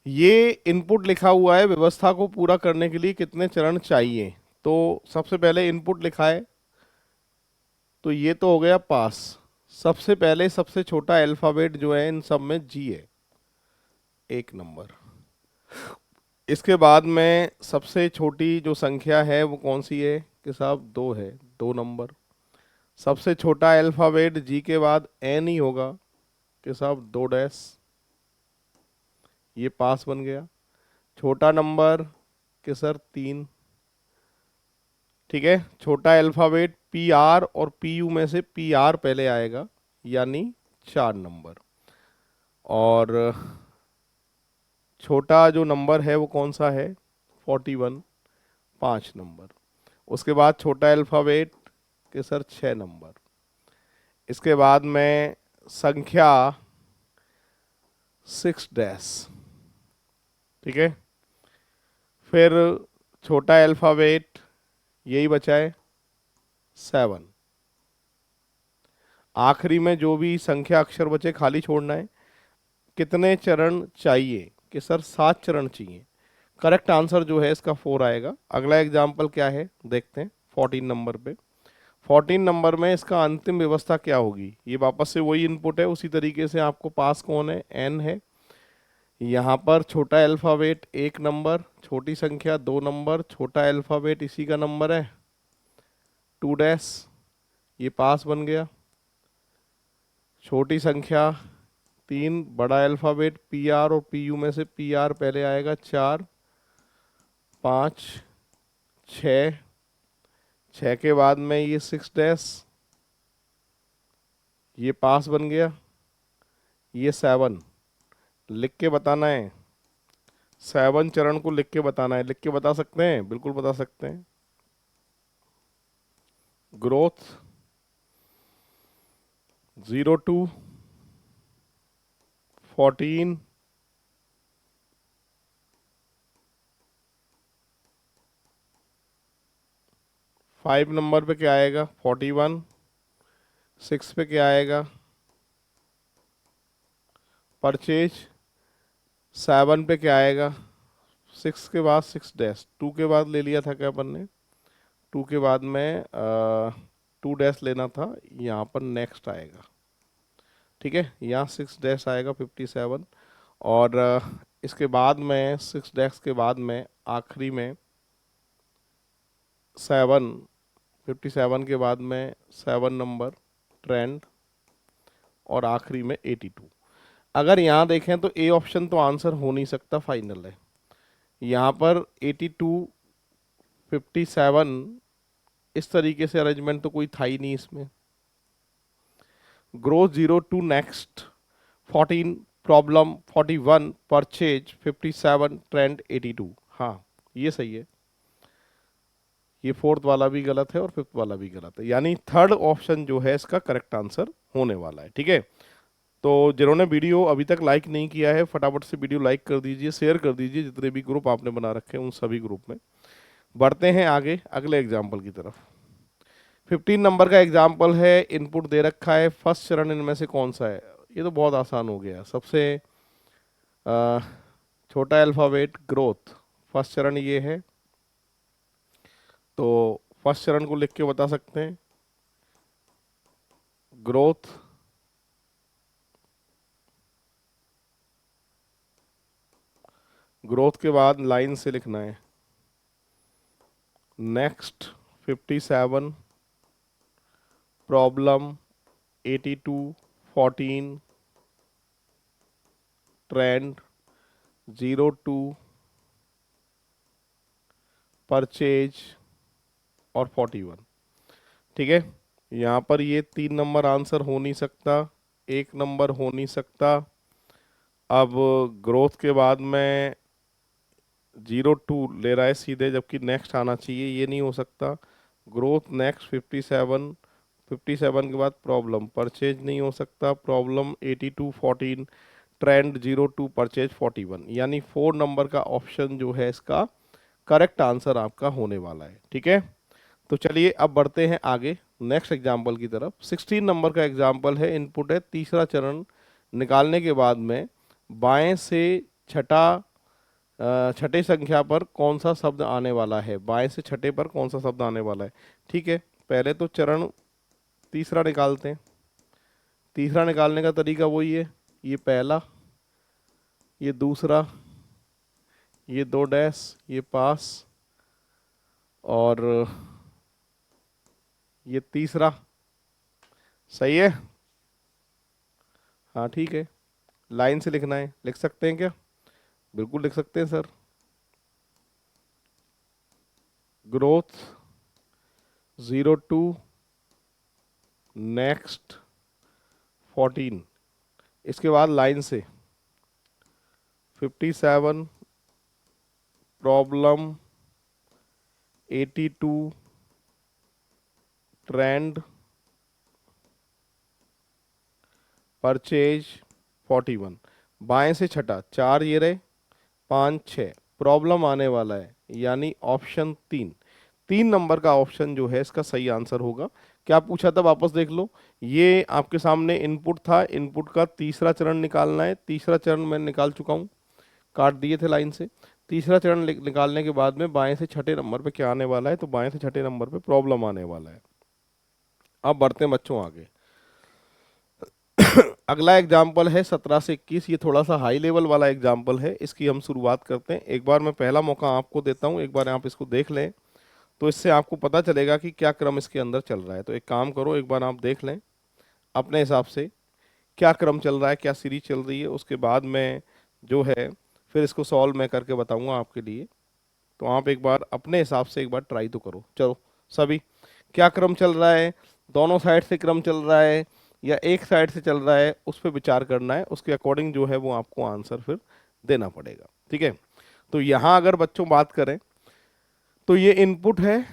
ये इनपुट लिखा हुआ है, व्यवस्था को पूरा करने के लिए कितने चरण चाहिए। तो सबसे पहले इनपुट लिखा है, तो ये तो हो गया पास। सबसे पहले सबसे छोटा अल्फाबेट जो है इन सब में जी है, 1 नंबर। इसके बाद में सबसे छोटी जो संख्या है वो कौन सी है कि साहब 2 है, 2 नंबर। सबसे छोटा अल्फाबेट जी के बाद एन ही होगा कि साहब 2 डैश, ये पास बन गया। छोटा नंबर कि सर 3। ठीक है, छोटा अल्फाबेट पी आर, और पी यू में से पी आर पहले आएगा, यानी 4 नंबर। और छोटा जो नंबर है वो कौन सा है, 41, 5 नंबर। उसके बाद छोटा अल्फाबेट के सर 6 नंबर। इसके बाद में संख्या 6 डैश। ठीक है, फिर छोटा अल्फाबेट यही बचा है 7। आखिरी में जो भी संख्या अक्षर बचे खाली छोड़ना है। कितने चरण चाहिए कि सर 7 चरण चाहिए। करेक्ट आंसर जो है इसका 4 आएगा। अगला एग्जाम्पल क्या है देखते हैं 14 नंबर पे। 14 नंबर में इसका अंतिम व्यवस्था क्या होगी, ये वापस से वही इनपुट है, उसी तरीके से आपको पास कौन है, एन है। यहाँ पर छोटा अल्फाबेट 1 नंबर, छोटी संख्या 2 नंबर, छोटा अल्फाबेट इसी का नंबर है 2 डैश, ये पास बन गया। छोटी संख्या 3, बड़ा अल्फाबेट पी आर, और पी यू में से पी आर पहले आएगा 4, 5, 6, 6 के बाद में ये 6 डैश, ये पास बन गया। ये 7 लिख के बताना है, 7 चरण को लिख के बताना है। लिख के बता सकते हैं, बिल्कुल बता सकते हैं। ग्रोथ 0 to 14, 5 नंबर पे क्या आएगा 41, 6 पे क्या आएगा परचेज, 7 पे क्या आएगा 6 के बाद 6 डैश, 2 के बाद ले लिया था क्या अपन ने, 2 के बाद में 2 डैश लेना था, यहाँ पर नेक्स्ट आएगा, ठीक है। यहाँ 6 डैश आएगा 57, और इसके बाद में 6 डैश के बाद में आखिरी में 7, 57 के बाद में 7 नंबर ट्रेंड, और आखिरी में 82। अगर यहाँ देखें तो ए ऑप्शन तो आंसर हो नहीं सकता, फाइनल है। यहाँ पर 82, 57 इस तरीके से अरेंजमेंट तो कोई था ही नहीं इसमें। Growth 0 to next 14, problem 41, purchase 57, trend 82। हाँ ये सही है, ये फोर्थ वाला भी गलत है और फिफ्थ वाला भी गलत है, यानी थर्ड ऑप्शन जो है इसका करेक्ट आंसर होने वाला है, ठीक है। तो जिन्होंने वीडियो अभी तक लाइक नहीं किया है, फटाफट से वीडियो लाइक कर दीजिए, शेयर कर दीजिए, जितने भी ग्रुप आपने बना रखे हैं उन सभी ग्रुप में। बढ़ते हैं आगे अगले एग्जाम्पल की तरफ। 15 नंबर का एग्जाम्पल है, इनपुट दे रखा है, फर्स्ट चरण इनमें से कौन सा है। ये तो बहुत आसान हो गया, सबसे अ, छोटा अल्फाबेट ग्रोथ, फर्स्ट चरण ये है। तो फर्स्ट चरण को लिख के बता सकते हैं, ग्रोथ, ग्रोथ के बाद लाइन से लिखना है नेक्स्ट 57, प्रॉब्लम 82, 14, ट्रेंड 02, परचेज और 41, ठीक है। यहाँ पर ये 3 नंबर आंसर हो नहीं सकता, 1 नंबर हो नहीं सकता। अब ग्रोथ के बाद में 02 ले रहा है सीधे, जबकि नेक्स्ट आना चाहिए, ये नहीं हो सकता। ग्रोथ नेक्स्ट 57, 57 के बाद प्रॉब्लम, परचेज नहीं हो सकता, प्रॉब्लम 82, 14, ट्रेंड 02, परचेज 41, यानी 4 नंबर का ऑप्शन जो है इसका करेक्ट आंसर आपका होने वाला है, ठीक है। तो चलिए अब बढ़ते हैं आगे नेक्स्ट एग्जाम्पल की तरफ। 16 नंबर का एग्जाम्पल है, इनपुट है, तीसरा चरण निकालने के बाद में बाएं से छठा छठे संख्या पर कौन सा शब्द आने वाला है, बाएं से छठे पर कौन सा शब्द आने वाला है, ठीक है। पहले तो चरण तीसरा निकालते हैं। तीसरा निकालने का तरीका वही है, ये पहला, ये दूसरा, ये 2 डैश, ये पास, और ये तीसरा, सही है। हाँ ठीक है, लाइन से लिखना है, लिख सकते हैं क्या? बिल्कुल लिख सकते हैं सर। ग्रोथ 02, नेक्स्ट 14, इसके बाद लाइन से 57, प्रॉब्लम 82, ट्रेंड, परचेज 41, बाएं से छठा, 4 ये रहे, 5 6, प्रॉब्लम आने वाला है, यानी ऑप्शन 3, 3 नंबर का ऑप्शन जो है इसका सही आंसर होगा। क्या पूछा था वापस देख लो, ये आपके सामने इनपुट था, इनपुट का तीसरा चरण निकालना है, तीसरा चरण मैं निकाल चुका हूँ, काट दिए थे लाइन से। तीसरा चरण निकालने के बाद में बाएं से छठे नंबर पे क्या आने वाला है, तो बाएं से छठे नंबर पे प्रॉब्लम आने वाला है। अब बढ़ते हैं बच्चों आगे। अगला एग्जाम्पल है 17 से 21, ये थोड़ा सा हाई लेवल वाला एग्जाम्पल है, इसकी हम शुरुआत करते हैं। एक बार मैं पहला मौका आपको देता हूँ, एक बार आप इसको देख लें, तो इससे आपको पता चलेगा कि क्या क्रम इसके अंदर चल रहा है। तो एक काम करो, एक बार आप देख लें अपने हिसाब से क्या क्रम चल रहा है, क्या सीरीज चल रही है, उसके बाद में जो है फिर इसको सॉल्व मैं करके बताऊंगा आपके लिए। तो आप एक बार अपने हिसाब से एक बार ट्राई तो करो। चलो सभी, क्या क्रम चल रहा है, दोनों साइड से क्रम चल रहा है या एक साइड से चल रहा है, उस पर विचार करना है, उसके अकॉर्डिंग जो है वो आपको आंसर फिर देना पड़ेगा, ठीक है। तो यहाँ अगर बच्चों बात करें तो ये इनपुट है,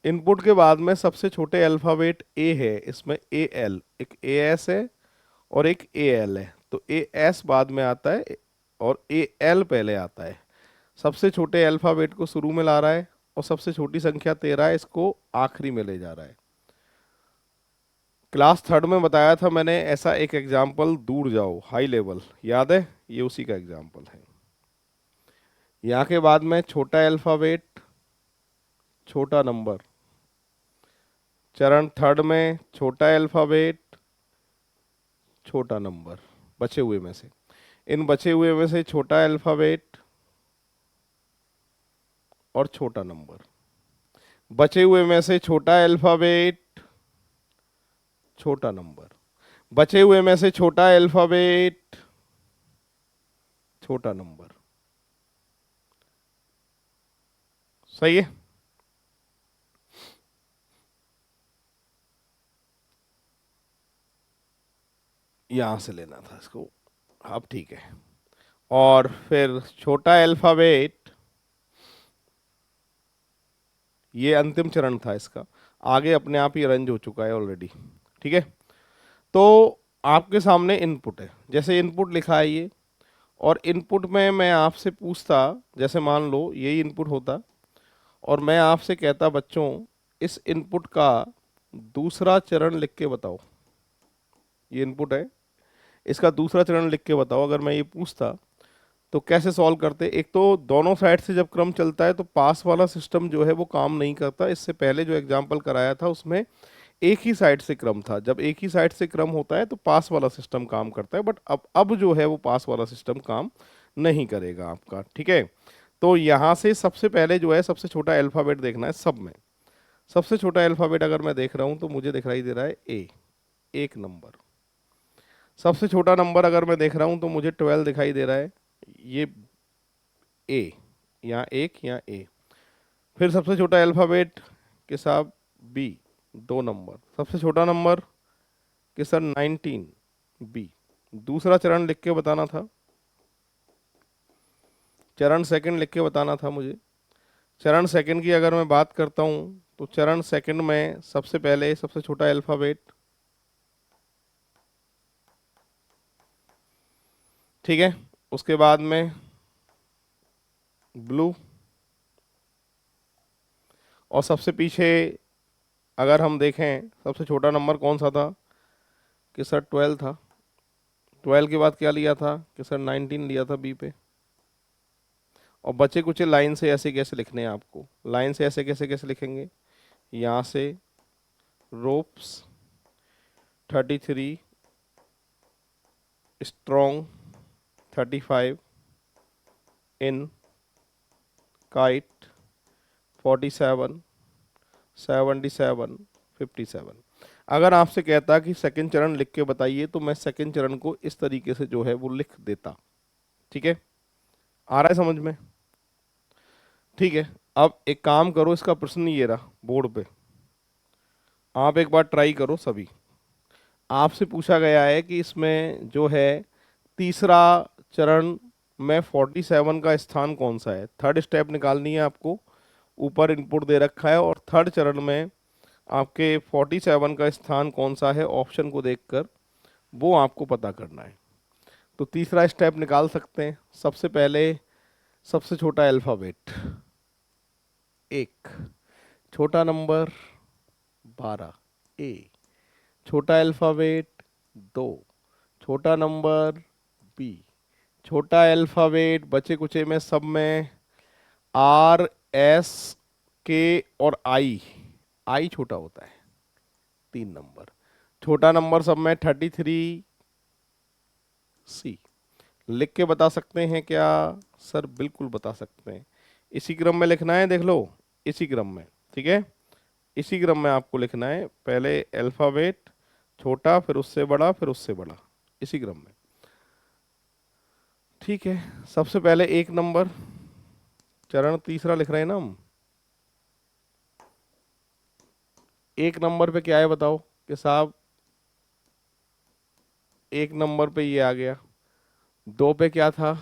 इनपुट के बाद में सबसे छोटे अल्फ़ाबेट ए है, इसमें ए एल, एक ए एस है और एक ए एल है। तो ए एस बाद में आता है और ए एल पहले आता है। सबसे छोटे अल्फ़ाबेट को शुरू में ला रहा है और सबसे छोटी संख्या 13 है, इसको आखिरी में ले जा रहा है। क्लास थर्ड में बताया था मैंने ऐसा एक एग्जाम्पल, दूर जाओ हाई लेवल, याद है? ये उसी का एग्जाम्पल है। यहाँ के बाद में छोटा अल्फ़ाबेट, छोटा नंबर, चरण थर्ड में छोटा अल्फाबेट, छोटा नंबर, बचे हुए में से, इन बचे हुए में से छोटा अल्फाबेट और छोटा नंबर, बचे हुए में से छोटा अल्फाबेट, छोटा नंबर, बचे हुए में से छोटा अल्फाबेट, छोटा नंबर। सही है। यहां से लेना था इसको। अब ठीक है। और फिर छोटा अल्फाबेट, ये अंतिम चरण था इसका, आगे अपने आप ही अरेंज हो चुका है ऑलरेडी। ठीक है। तो आपके सामने इनपुट है, जैसे इनपुट लिखा है ये, और इनपुट में मैं आपसे पूछता, जैसे मान लो यही इनपुट होता, और मैं आपसे कहता बच्चों इस इनपुट का दूसरा चरण लिख के बताओ। ये इनपुट है, इसका दूसरा चरण लिख के बताओ, अगर मैं ये पूछता तो कैसे सॉल्व करते। एक तो दोनों साइड से जब क्रम चलता है तो पास वाला सिस्टम जो है वो काम नहीं करता। इससे पहले जो एग्जाम्पल कराया था उसमें एक ही साइड से क्रम था, जब एक ही साइड से क्रम होता है तो पास वाला सिस्टम काम करता है, बट अब जो है वो पास वाला सिस्टम काम नहीं करेगा आपका। ठीक है। तो यहाँ से सबसे पहले जो है सबसे छोटा अल्फाबेट देखना है सब में। सबसे छोटा अल्फाबेट अगर मैं देख रहा हूँ तो मुझे दिखाई दे रहा है ए, एक नंबर। सबसे छोटा नंबर अगर मैं देख रहा हूँ तो मुझे 12 दिखाई दे रहा है, ये ए, यहाँ एक, यहाँ ए। फिर सबसे छोटा अल्फाबेट के साथ बी, दो नंबर। सबसे छोटा नंबर कि सर 19, बी। दूसरा चरण लिख के बताना था, चरण सेकंड लिख के बताना था मुझे। चरण सेकंड की अगर मैं बात करता हूँ तो चरण सेकंड में सबसे पहले सबसे छोटा अल्फाबेट, ठीक है। उसके बाद में ब्लू, और सबसे पीछे अगर हम देखें सबसे छोटा नंबर कौन सा था कि सर 12 था। 12 के बाद क्या लिया था कि सर 19 लिया था बी पे। और बचे कुछ लाइन से ऐसे कैसे लिखने हैं आपको, लाइन से ऐसे कैसे कैसे लिखेंगे, यहाँ से रोप्स 33, स्ट्रॉन्ग 35, इन काइट 47, 77, 57। अगर आपसे कहता कि सेकंड चरण लिख के बताइए तो मैं सेकंड चरण को इस तरीके से जो है वो लिख देता। ठीक है, आ रहा है समझ में? ठीक है। अब एक काम करो, इसका प्रश्न ये रहा बोर्ड पे, आप एक बार ट्राई करो सभी। आपसे पूछा गया है कि इसमें जो है तीसरा चरण में 47 का स्थान कौन सा है। थर्ड स्टेप निकालनी है आपको, ऊपर इनपुट दे रखा है और थर्ड चरण में आपके 47 का स्थान कौन सा है ऑप्शन को देखकर वो आपको पता करना है। तो तीसरा स्टेप निकाल सकते हैं। सबसे पहले सबसे छोटा अल्फाबेट एक, छोटा नंबर 12, ए। छोटा अल्फाबेट दो, छोटा नंबर बी। छोटा अल्फाबेट बचे कुचे में सब में आर, एस, के और आई। आई छोटा होता है, तीन नंबर। छोटा नंबर सब में 33, सी। लिख के बता सकते हैं क्या सर? बिल्कुल बता सकते हैं। इसी क्रम में लिखना है, देख लो, इसी क्रम में। ठीक है, इसी क्रम में आपको लिखना है, पहले अल्फाबेट छोटा, फिर उससे बड़ा, फिर उससे बड़ा, इसी क्रम में। ठीक है, सबसे पहले एक नंबर, चरण तीसरा लिख रहे हैं ना हम। एक नंबर पे क्या है बताओ कि साहब, एक नंबर पे ये आ गया, दो पे क्या था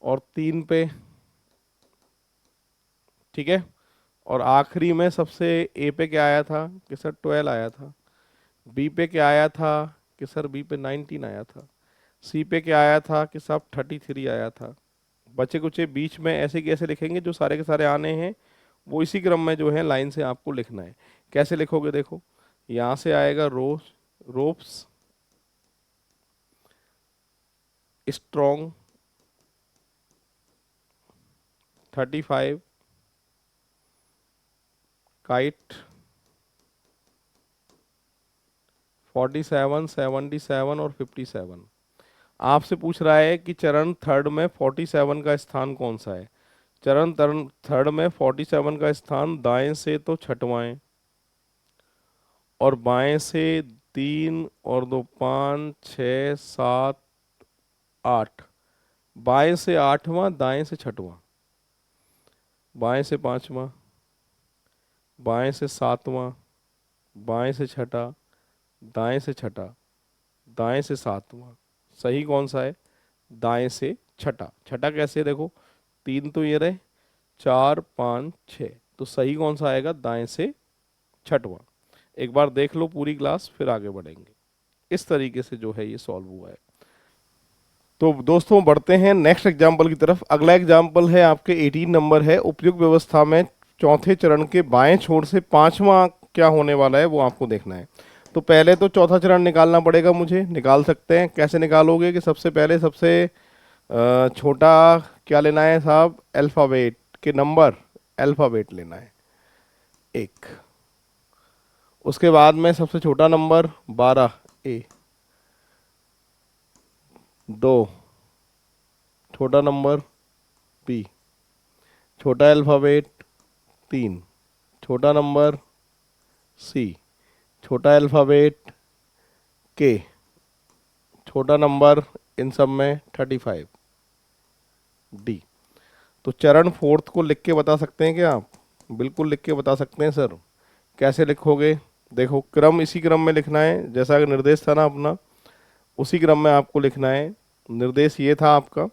और तीन पे, ठीक है। और आखिरी में सबसे ए पे क्या आया था कि सर 12 आया था। बी पे क्या आया था कि सर बी पे 19 आया था। सी पे क्या आया था कि साहब 33 आया था। बचे कुछ बीच में ऐसे कैसे लिखेंगे, जो सारे के सारे आने हैं वो इसी क्रम में जो है लाइन से आपको लिखना है। कैसे लिखोगे देखो, यहाँ से आएगा रोप्स, स्ट्रॉन्ग 35, काइट 47, 77 और 57। आपसे पूछ रहा है कि चरण थर्ड में 47 का स्थान कौन सा है। चरण थर्ड में 47 का स्थान दाएं से तो छठवां है, और बाएं से 3 और 2 5 6 7 8। बाएं से आठवां, दाएं से छठवां, बाएं से पांचवां, बाएं से सातवां, बाएं से छठा, दाएं से छठा, दाएं से सातवां। सही कौन सा है? दाएं से छठा। छठा कैसे है? देखो, 3 तो ये रहे, 4 5 6, तो सही कौन सा आएगा? दाएं से छठवां। एक बार देख लो पूरी क्लास, फिर आगे बढ़ेंगे। इस तरीके से जो है ये सॉल्व हुआ है। तो दोस्तों बढ़ते हैं नेक्स्ट एग्जाम्पल की तरफ। अगला एग्जाम्पल है आपके 18 नंबर है। उपयुक्त व्यवस्था में चौथे चरण के बाएं छोर से पांचवा क्या होने वाला है वो आपको देखना है। तो पहले तो चौथा चरण निकालना पड़ेगा मुझे। निकाल सकते हैं। कैसे निकालोगे कि सबसे पहले सबसे छोटा क्या लेना है साहब? अल्फ़ाबेट के नंबर, अल्फ़ाबेट लेना है एक। उसके बाद में सबसे छोटा नंबर 12 ए, 2 छोटा नंबर बी, छोटा अल्फ़ाबेट 3 छोटा नंबर सी, छोटा अल्फ़ाबेट के, छोटा नंबर इन सब में 35 डी। तो चरण फोर्थ को लिख के बता सकते हैं क्या आप? बिल्कुल लिख के बता सकते हैं सर। कैसे लिखोगे? देखो, क्रम इसी क्रम में लिखना है जैसा कि निर्देश था ना अपना, उसी क्रम में आपको लिखना है। निर्देश ये था आपका,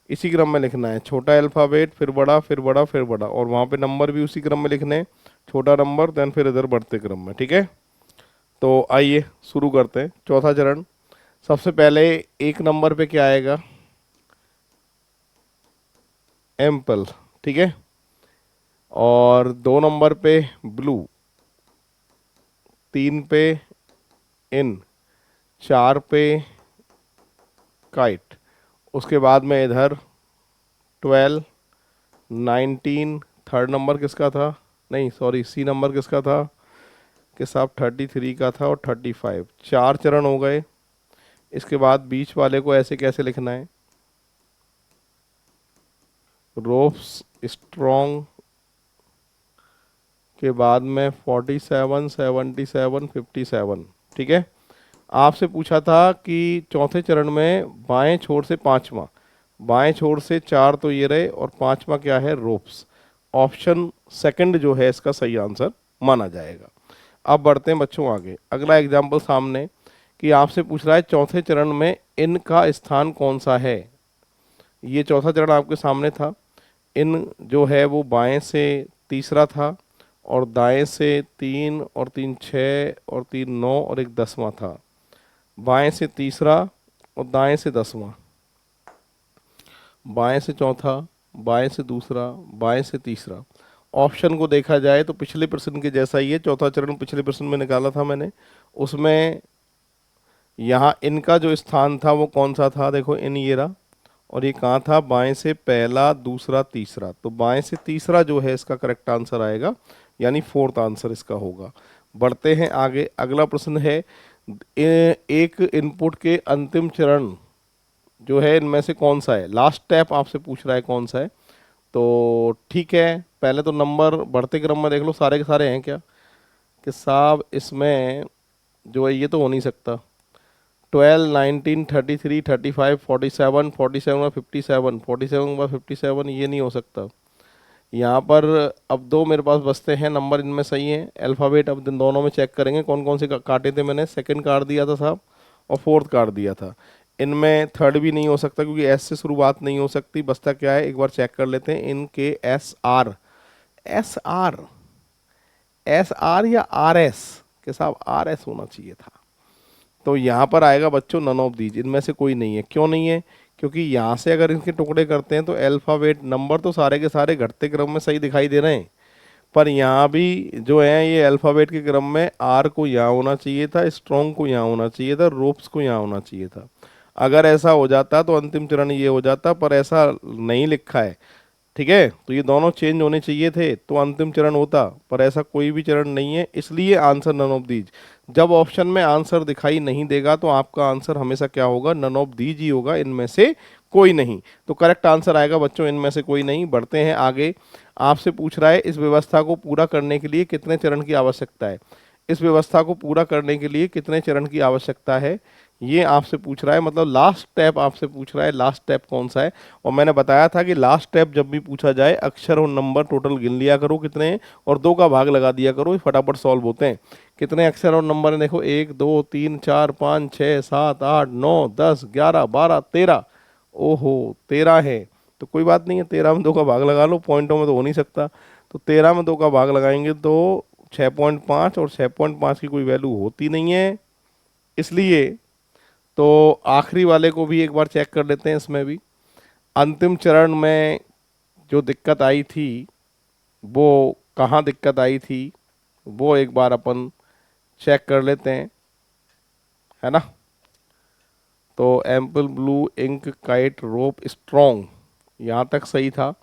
इसी क्रम में लिखना है। छोटा अल्फ़ाबेट, फिर बड़ा, फिर बड़ा, फिर बड़ा, और वहाँ पे नंबर भी उसी क्रम में लिखने हैं। छोटा नंबर, देन फिर इधर बढ़ते क्रम में। ठीक है, तो आइए शुरू करते हैं चौथा चरण। सबसे पहले एक नंबर पे क्या आएगा? एम्पल। ठीक है, और 2 नंबर पे ब्लू, 3 पे इन, 4 पे काइट। उसके बाद में इधर 12, 19, थर्ड नंबर किसका था? नहीं सॉरी, सी नंबर किसका था कि साहब? 33 का था, और 35। 4 चरण हो गए। इसके बाद बीच वाले को ऐसे कैसे लिखना है? रोप्स स्ट्रॉन्ग के बाद में 47, 77, 57। ठीक है, आपसे पूछा था कि चौथे चरण में बाएं छोर से पांचवा, बाएं छोर से 4 तो ये रहे, और पांचवा क्या है? रोप्स। ऑप्शन सेकंड जो है इसका सही आंसर माना जाएगा। अब बढ़ते हैं बच्चों आगे। अगला एग्जाम्पल सामने कि आपसे पूछ रहा है चौथे चरण में इन का स्थान कौन सा है। ये चौथा चरण आपके सामने था। इन जो है वो बाएं से तीसरा था, और दाएं से 3 और 3 6 और 3 9 और एक 10वां था। बाएं से तीसरा और दाएं से 10वां, बाएं से चौथा, बाएं से दूसरा, बाएं से तीसरा। ऑप्शन को देखा जाए तो पिछले प्रश्न के जैसा ही है। चौथा चरण पिछले प्रश्न में निकाला था मैंने, उसमें यहाँ इनका जो स्थान था वो कौन सा था? देखो, इन ये रहा, और ये कहाँ था? बाएं से पहला, दूसरा, तीसरा। तो बाएं से तीसरा जो है इसका करेक्ट आंसर आएगा, यानी फोर्थ आंसर इसका होगा। बढ़ते हैं आगे। अगला प्रश्न है एक इनपुट के अंतिम चरण जो है इनमें से कौन सा है? लास्ट स्टेप आपसे पूछ रहा है कौन सा है। तो ठीक है, पहले तो नंबर बढ़ते क्रम में देख लो सारे के सारे हैं क्या कि साहब? इसमें जो है ये तो हो नहीं सकता। 12, 19, 33, 35, 47, 47 और 57, 47 के बाद 57, ये नहीं हो सकता। यहाँ पर अब 2 मेरे पास बचते हैं नंबर, इनमें सही है। अल्फ़ाबेट अब इन दोनों में चेक करेंगे कौन कौन से काटे थे मैंने। सेकंड काट दिया था साहब, और फोर्थ काट दिया था। इनमें थर्ड भी नहीं हो सकता क्योंकि एस से शुरुआत नहीं हो सकती। बचता क्या है, एक बार चेक कर लेते हैं। इनके S R, S R, S R या आर एस के साहब? आर एस होना चाहिए था। तो यहाँ पर आएगा बच्चों नन ऑफ दीज, इनमें से कोई नहीं है। क्यों नहीं है? क्योंकि यहाँ से अगर इनके टुकड़े करते हैं तो अल्फ़ाबेट नंबर तो सारे के सारे घटते क्रम में सही दिखाई दे रहे हैं, पर यहाँ भी जो है ये अल्फ़ाबेट के क्रम में आर को यहाँ होना चाहिए था, स्ट्रॉन्ग को यहाँ होना चाहिए था, रोप्स को यहाँ होना चाहिए था। अगर ऐसा हो जाता तो अंतिम चरण ये हो जाता, पर ऐसा नहीं लिखा है। ठीक है, तो ये दोनों चेंज होने चाहिए थे तो अंतिम चरण होता, पर ऐसा कोई भी चरण नहीं है, इसलिए आंसर नन ऑफ दीज। जब ऑप्शन में आंसर दिखाई नहीं देगा तो आपका आंसर हमेशा क्या होगा, नन ऑफ दीज ही होगा, इनमें से कोई नहीं। तो करेक्ट आंसर आएगा बच्चों इनमें से कोई नहीं। बढ़ते हैं आगे। आपसे पूछ रहा है इस व्यवस्था को पूरा करने के लिए कितने चरण की आवश्यकता है। इस व्यवस्था को पूरा करने के लिए कितने चरण की आवश्यकता है, ये आपसे पूछ रहा है, मतलब लास्ट स्टेप आपसे पूछ रहा है, लास्ट स्टेप कौन सा है। और मैंने बताया था कि लास्ट स्टेप जब भी पूछा जाए अक्षर और नंबर टोटल गिन लिया करो कितने हैं, और 2 का भाग लगा दिया करो, फटाफट सॉल्व होते हैं। कितने अक्षर और नंबर हैं देखो, 1 2 3 4 5 6 7 8 9 10 11 12 13। ओहो 13 है, तो कोई बात नहीं है, 13 में 2 का भाग लगा लो, पॉइंटों में तो हो नहीं सकता। तो 13 में 2 का भाग लगाएंगे तो 6.5, और 6.5 की कोई वैल्यू होती नहीं है, इसलिए तो आखिरी वाले को भी एक बार चेक कर लेते हैं। इसमें भी अंतिम चरण में जो दिक्कत आई थी वो कहाँ दिक्कत आई थी, वो एक बार अपन चेक कर लेते हैं, है ना। तो एम्पल ब्लू इंक काइट रोप स्ट्रॉन्ग यहाँ तक सही था,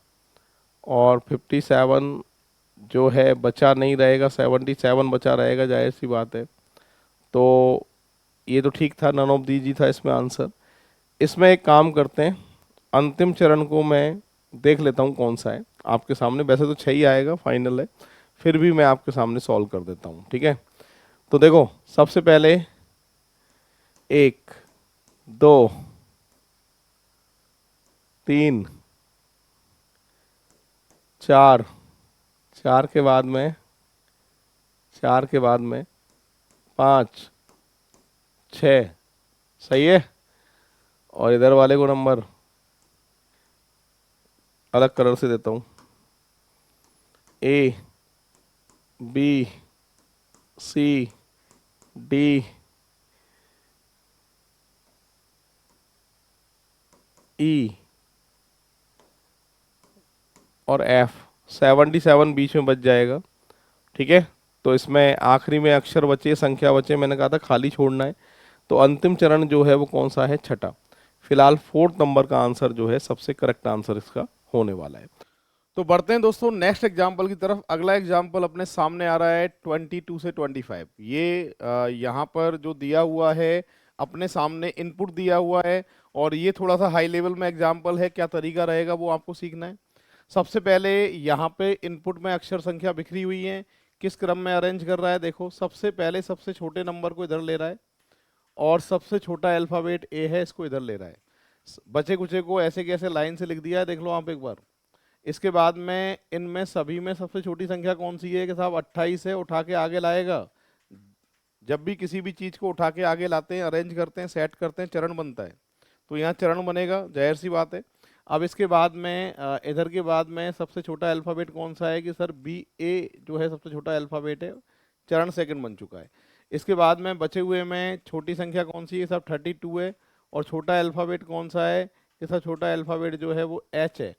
और 57 जो है बचा नहीं रहेगा, 77 बचा रहेगा, जाहिर सी बात है। तो ये तो ठीक था, नन ऑफ दीज ही था इसमें आंसर। इसमें एक काम करते हैं, अंतिम चरण को मैं देख लेता हूँ कौन सा है आपके सामने। वैसे तो 6 ही आएगा, फाइनल है, फिर भी मैं आपके सामने सॉल्व कर देता हूँ, ठीक है। तो देखो सबसे पहले 1 2 3 4, 4 के बाद में 4 के बाद में 5 6, सही है। और इधर वाले को नंबर अलग कलर से देता हूँ, ए बी सी डी ई और एफ। 77 बीच में बच जाएगा, ठीक है। तो इसमें आखिरी में अक्षर बचे, संख्या बचे, मैंने कहा था खाली छोड़ना है। तो अंतिम चरण जो है वो कौन सा है, छठा। फिलहाल 4th नंबर का आंसर जो है सबसे करेक्ट आंसर इसका होने वाला है। तो बढ़ते हैं दोस्तों नेक्स्ट एग्जाम्पल की तरफ। अगला एग्जाम्पल अपने सामने आ रहा है 22 से 25। ये यहाँ पर जो दिया हुआ है अपने सामने इनपुट दिया हुआ है, और ये थोड़ा सा हाई लेवल में एग्जाम्पल है, क्या तरीका रहेगा वो आपको सीखना है। सबसे पहले यहाँ पे इनपुट में अक्षर संख्या बिखरी हुई है, किस क्रम में अरेंज कर रहा है देखो। सबसे पहले सबसे छोटे नंबर को इधर ले रहा है, और सबसे छोटा अल्फाबेट ए है इसको इधर ले रहा है। बचे कुचे को ऐसे कैसे लाइन से लिख दिया है देख लो आप एक बार। इसके बाद में इनमें सभी में सबसे छोटी संख्या कौन सी है कि साहब 28 है, उठा के आगे लाएगा। जब भी किसी भी चीज को उठा के आगे लाते हैं, अरेंज करते हैं, सेट करते हैं, चरण बनता है, तो यहाँ चरण बनेगा, जाहिर सी बात है। अब इसके बाद में इधर के बाद में सबसे छोटा अल्फाबेट कौन सा है कि सर बी ए जो है सबसे छोटा अल्फाबेट है, चरण सेकंड बन चुका है। इसके बाद में बचे हुए में छोटी संख्या कौन सी है सब 32 है, और छोटा अल्फाबेट कौन सा है कि सर छोटा अल्फाबेट जो है वो एच है।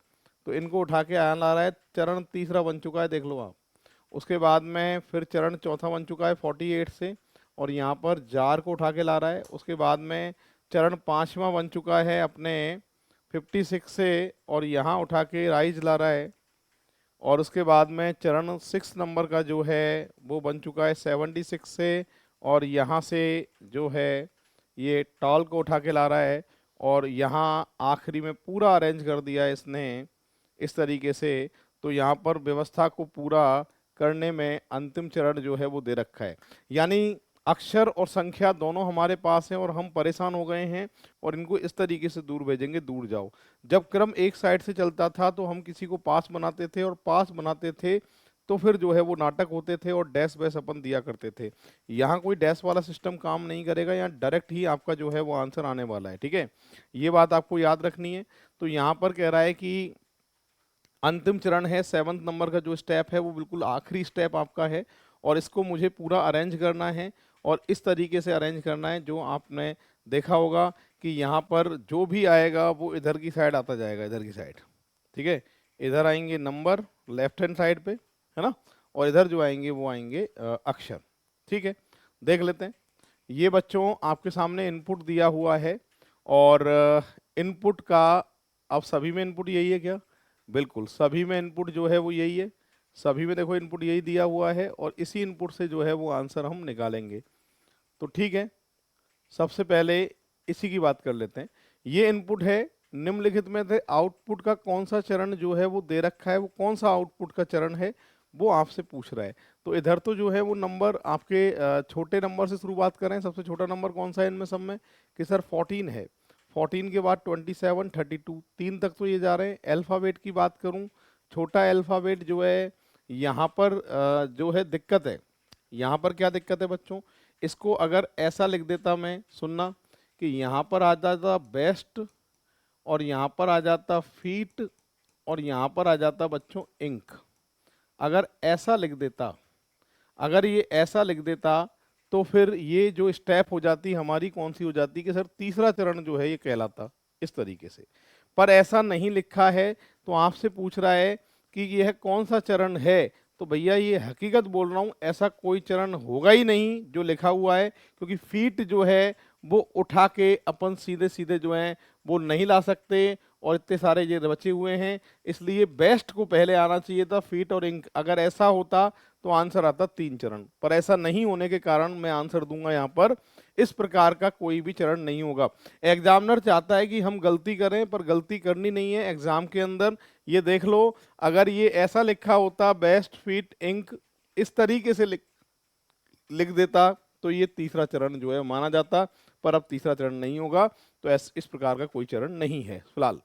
तो इनको उठा के आया ला रहा है, चरण तीसरा बन चुका है, देख लो आप। उसके बाद में फिर चरण चौथा बन चुका है 48 से, और यहाँ पर जार को उठा के ला रहा है। उसके बाद में चरण पांचवा बन चुका है अपने 56 से, और यहाँ उठा के राइज ला रहा है। और उसके बाद में चरण 6 नंबर का जो है वो बन चुका है 76 से, और यहाँ से जो है ये टॉल को उठा के ला रहा है, और यहाँ आखिरी में पूरा अरेंज कर दिया है इसने इस तरीके से। तो यहाँ पर व्यवस्था को पूरा करने में अंतिम चरण जो है वो दे रखा है। यानी अक्षर और संख्या दोनों हमारे पास हैं और हम परेशान हो गए हैं, और इनको इस तरीके से दूर भेजेंगे, दूर जाओ। जब क्रम एक साइड से चलता था तो हम किसी को पास बनाते थे, और पास बनाते थे तो फिर जो है वो नाटक होते थे और डैश वैश अपन दिया करते थे। यहाँ कोई डैश वाला सिस्टम काम नहीं करेगा, यहाँ डायरेक्ट ही आपका जो है वो आंसर आने वाला है, ठीक है। ये बात आपको याद रखनी है। तो यहाँ पर कह रहा है कि अंतिम चरण है 7th नंबर का जो स्टेप है वो बिल्कुल आखिरी स्टेप आपका है, और इसको मुझे पूरा अरेंज करना है, और इस तरीके से अरेंज करना है जो आपने देखा होगा कि यहाँ पर जो भी आएगा वो इधर की साइड आता जाएगा, इधर की साइड, ठीक है। इधर आएंगे नंबर लेफ्ट हैंड साइड पे, है ना, और इधर जो आएंगे वो आएंगे अक्षर, ठीक है। देख लेते हैं। ये बच्चों आपके सामने इनपुट दिया हुआ है, और इनपुट का अब सभी में इनपुट यही है क्या, बिल्कुल, सभी में इनपुट जो है वो यही है, सभी में देखो इनपुट यही दिया हुआ है और इसी इनपुट से जो है वो आंसर हम निकालेंगे। तो ठीक है, सबसे पहले इसी की बात कर लेते हैं। ये इनपुट है, निम्नलिखित में से आउटपुट का कौन सा चरण जो है वो दे रखा है, वो कौन सा आउटपुट का चरण है वो आपसे पूछ रहा है। तो इधर तो जो है वो नंबर आपके छोटे नंबर से शुरुआत करें। सबसे छोटा नंबर कौन सा है इनमें सब में, कि सर 14 है। 14 के बाद 27, 32, 3 तक तो ये जा रहे हैं। अल्फ़ाबेट की बात करूं, छोटा अल्फ़ाबेट जो है यहाँ पर जो है दिक्कत है। यहाँ पर क्या दिक्कत है बच्चों, इसको अगर ऐसा लिख देता मैं, सुनना, कि यहाँ पर आ जाता बेस्ट और यहाँ पर आ जाता फीट और यहाँ पर आ जाता बच्चों इंक। अगर ऐसा लिख देता, अगर ये ऐसा लिख देता तो फिर ये जो स्टेप हो जाती हमारी कौन सी हो जाती, कि सर तीसरा चरण जो है ये कहलाता इस तरीके से। पर ऐसा नहीं लिखा है, तो आपसे पूछ रहा है कि यह कौन सा चरण है। तो भैया ये हकीकत बोल रहा हूँ, ऐसा कोई चरण होगा ही नहीं जो लिखा हुआ है, क्योंकि फीट जो है वो उठा के अपन सीधे सीधे जो है वो नहीं ला सकते, और इतने सारे ये बचे हुए हैं, इसलिए बेस्ट को पहले आना चाहिए था, फीट और इंक। अगर ऐसा होता तो आंसर आता 3 चरण, पर ऐसा नहीं होने के कारण मैं आंसर दूंगा यहाँ पर इस प्रकार का कोई भी चरण नहीं होगा। एग्जामिनर चाहता है कि हम गलती करें, पर गलती करनी नहीं है एग्जाम के अंदर। ये देख लो, अगर ये ऐसा लिखा होता बेस्ट फीट इंक, इस तरीके से लिख देता तो ये तीसरा चरण जो है माना जाता, पर अब तीसरा चरण नहीं होगा। तो इस प्रकार का कोई चरण नहीं है फिलहाल।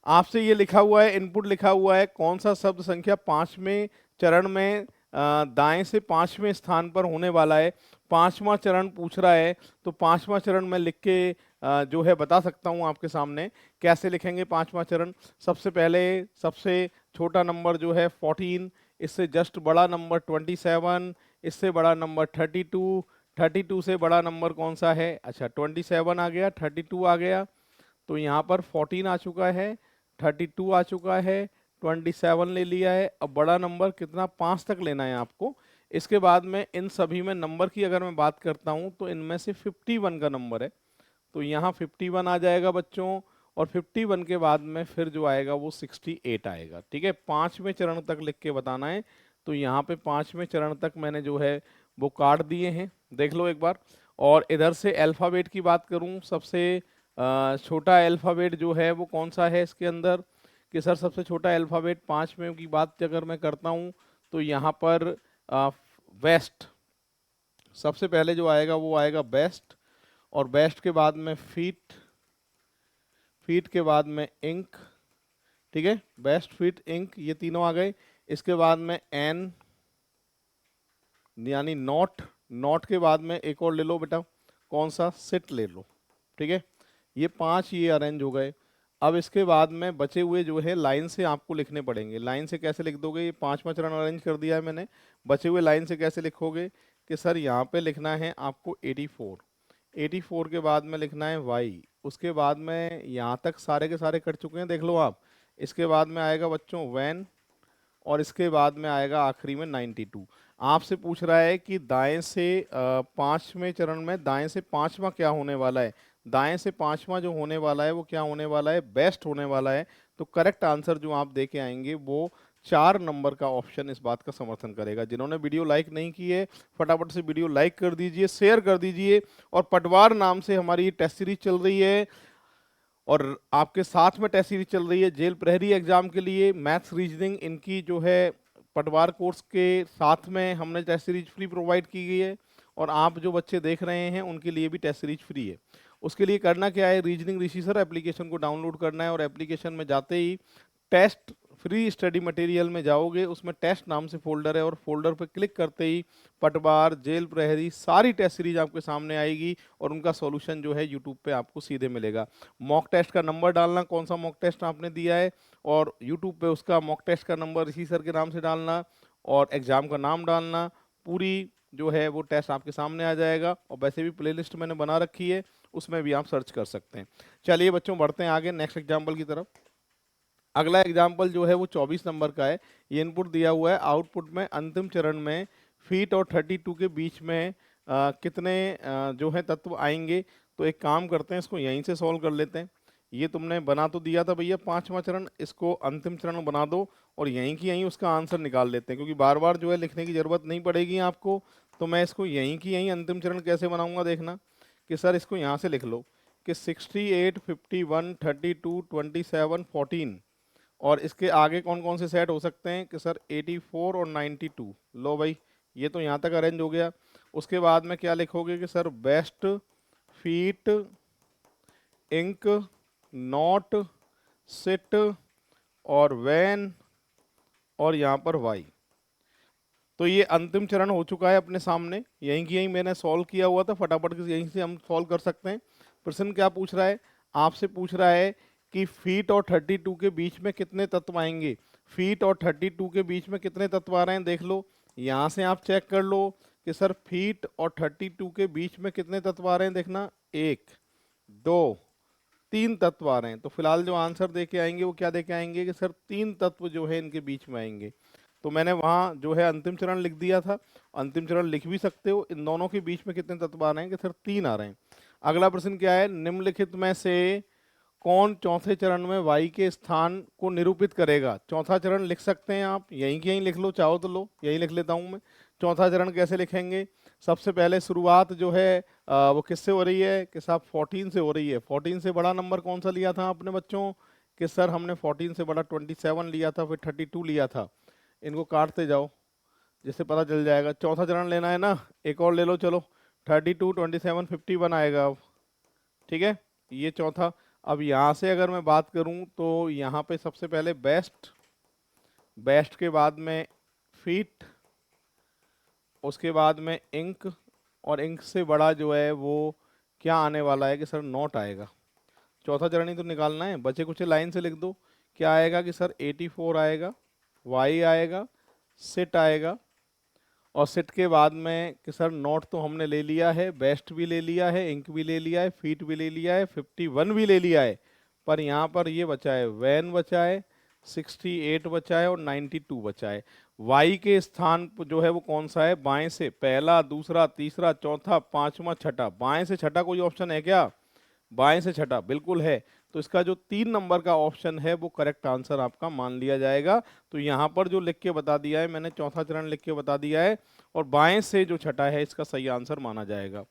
आपसे ये लिखा हुआ है, इनपुट लिखा हुआ है, कौन सा शब्द संख्या 5वें चरण में दाएं से 5वें स्थान पर होने वाला है। 5वां चरण पूछ रहा है, तो 5वां चरण मैं लिख के जो है बता सकता हूं आपके सामने। कैसे लिखेंगे 5वां चरण, सबसे पहले सबसे छोटा नंबर जो है 14, इससे जस्ट बड़ा नंबर 27, इससे बड़ा नंबर 32, 32 से बड़ा नंबर कौन सा है, अच्छा 27 आ गया, 32 आ गया, तो यहाँ पर 14 आ चुका है, 32 आ चुका है, 27 ले लिया है। अब बड़ा नंबर कितना, 5 तक लेना है आपको। इसके बाद में इन सभी में नंबर की अगर मैं बात करता हूँ तो इनमें से 51 का नंबर है, तो यहाँ 51 आ जाएगा बच्चों, और 51 के बाद में फिर जो आएगा वो 68 आएगा। ठीक है, 5वें चरण तक लिख के बताना है। तो यहाँ पे 5वें चरण तक मैंने जो है वो काट दिए हैं, देख लो एक बार। और इधर से अल्फ़ाबेट की बात करूँ, सबसे छोटा अल्फ़ाबेट जो है वो कौन सा है इसके अंदर, कि सर सबसे छोटा अल्फ़ाबेट 5वें की बात अगर मैं करता हूँ तो यहाँ पर वेस्ट सबसे पहले जो आएगा वो आएगा बेस्ट, और बेस्ट के बाद में फीट, फीट के बाद में इंक। ठीक है, बेस्ट फीट इंक ये तीनों आ गए। इसके बाद में एन यानी नॉट, नॉट के बाद में एक और ले लो बेटा, कौन सा, सिट ले लो। ठीक है, ये 5 ये अरेंज हो गए। अब इसके बाद में बचे हुए जो है लाइन से आपको लिखने पड़ेंगे। लाइन से कैसे लिख दोगे, ये 5वां चरण अरेंज कर दिया है मैंने, बचे हुए लाइन से कैसे लिखोगे, कि सर यहाँ पे लिखना है आपको 84, 84 के बाद में लिखना है वाई, उसके बाद में यहाँ तक सारे के सारे कट चुके हैं देख लो आप। इसके बाद में आएगा बच्चों वैन, और इसके बाद में आएगा आखिरी में 92। आपसे पूछ रहा है कि दाएं से 5वें चरण में दाएं से 5वां क्या होने वाला है। दाएं से 5वां जो होने वाला है वो क्या होने वाला है, बेस्ट होने वाला है। तो करेक्ट आंसर जो आप दे के आएंगे वो 4 नंबर का ऑप्शन इस बात का समर्थन करेगा। जिन्होंने वीडियो लाइक नहीं की है फटाफट से वीडियो लाइक कर दीजिए, शेयर कर दीजिए। और पटवार नाम से हमारी टेस्ट सीरीज चल रही है, और आपके साथ में टेस्ट सीरीज चल रही है जेल प्रहरी एग्जाम के लिए, मैथ्स रीजनिंग इनकी जो है पटवार कोर्स के साथ में हमने टेस्ट सीरीज फ्री प्रोवाइड की गई है। और आप जो बच्चे देख रहे हैं उनके लिए भी टेस्ट सीरीज फ्री है। उसके लिए करना क्या है, रीजनिंग ऋषि सर एप्लीकेशन को डाउनलोड करना है, और एप्लीकेशन में जाते ही टेस्ट फ्री स्टडी मटेरियल में जाओगे, उसमें टेस्ट नाम से फोल्डर है, और फोल्डर पर क्लिक करते ही पटवार, जेल प्रहरी सारी टेस्ट सीरीज आपके सामने आएगी, और उनका सॉल्यूशन जो है यूट्यूब पे आपको सीधे मिलेगा। मॉक टेस्ट का नंबर डालना, कौन सा मॉक टेस्ट आपने दिया है, और यूट्यूब पे उसका मॉक टेस्ट का नंबर ऋषि सर के नाम से डालना, और एग्जाम का नाम डालना, पूरी जो है वो टेस्ट आपके सामने आ जाएगा। और वैसे भी प्लेलिस्ट मैंने बना रखी है, उसमें भी आप सर्च कर सकते हैं। चलिए बच्चों बढ़ते हैं आगे नेक्स्ट एग्जाम्पल की तरफ। अगला एग्जाम्पल जो है वो 24 नंबर का है। ये इनपुट दिया हुआ है, आउटपुट में अंतिम चरण में फीट और 32 के बीच में कितने जो है तत्व आएंगे। तो एक काम करते हैं, इसको यहीं से सॉल्व कर लेते हैं। ये तुमने बना तो दिया था भैया पांचवा चरण, इसको अंतिम चरण बना दो और यहीं की यहीं उसका आंसर निकाल लेते हैं, क्योंकि बार बार जो है लिखने की जरूरत नहीं पड़ेगी आपको। तो मैं इसको यहीं की यहीं अंतिम चरण कैसे बनाऊंगा देखना, कि सर इसको यहाँ से लिख लो कि 68, 51, 32, 27, 14, और इसके आगे कौन कौन से सेट हो सकते हैं कि सर 84 और 92। लो भाई, ये तो यहाँ तक अरेंज हो गया। उसके बाद में क्या लिखोगे कि sir best, feet, ink, not, sit और वैन और यहाँ पर वाई। तो ये अंतिम चरण हो चुका है अपने सामने, यहीं की यहीं मैंने सॉल्व किया हुआ था, फटाफट से यहीं से हम सॉल्व कर सकते हैं। प्रश्न क्या पूछ रहा है, आपसे पूछ रहा है कि फीट और 32 के बीच में कितने तत्व आएंगे। फीट और 32 के बीच में कितने तत्व आ रहे हैं देख लो, यहाँ से आप चेक कर लो कि सर फीट और 32 के बीच में कितने तत्व आ रहे हैं, देखना 1, 2, 3 तत्व आ रहे हैं। तो फिलहाल जो आंसर दे के आएंगे वो क्या दे के आएंगे कि सर 3 तत्व जो है इनके बीच में आएंगे। तो मैंने वहाँ जो है अंतिम चरण लिख दिया था, अंतिम चरण लिख भी सकते हो। इन दोनों के बीच में कितने तत्व आ रहे हैं कि सर 3 आ रहे हैं। अगला प्रश्न क्या है, निम्नलिखित में से कौन चौथे चरण में वाई के स्थान को निरूपित करेगा। चौथा चरण लिख सकते हैं आप, यहीं की यहीं लिख लो, चाहो तो लो, यहीं लिख लेता हूँ मैं। चौथा चरण कैसे लिखेंगे, सबसे पहले शुरुआत जो है वो किससे हो रही है कि साहब 14 से हो रही है। 14 से बड़ा नंबर कौन सा लिया था आपने बच्चों कि सर हमने 14 से बड़ा 27 लिया था, फिर 32 लिया था। इनको काटते जाओ जिससे पता चल जाएगा। चौथा चरण लेना है ना, एक और ले लो चलो, 32, 27, 51 आएगा अब, ठीक है, ये चौथा। अब यहाँ से अगर मैं बात करूँ तो यहाँ पे सबसे पहले बेस्ट, बेस्ट के बाद में फीट, उसके बाद में इंक, और इंक से बड़ा जो है वो क्या आने वाला है कि सर नोट आएगा। चौथा चरण ही तो निकालना है, बचे कुछ लाइन से लिख दो। क्या आएगा कि सर 84 आएगा, वाई आएगा, सिट आएगा, और सिट के बाद में कि सर नोट तो हमने ले लिया है, बेस्ट भी ले लिया है, इंक भी ले लिया है, फीट भी ले लिया है, 51 भी ले लिया है, पर यहाँ पर ये बचा है वैन बचा है, 68 बचा है और 92 बचा है। वाई के स्थान पर जो है वो कौन सा है, बाएं से पहला, दूसरा, तीसरा, चौथा, पांचवा, छठा। बाएं से छठा कोई ऑप्शन है क्या, बाएं से छठा बिल्कुल है। तो इसका जो 3 नंबर का ऑप्शन है वो करेक्ट आंसर आपका मान लिया जाएगा। तो यहाँ पर जो लिख के बता दिया है मैंने, चौथा चरण लिख के बता दिया है, और बाएं से जो छठा है इसका सही आंसर माना जाएगा।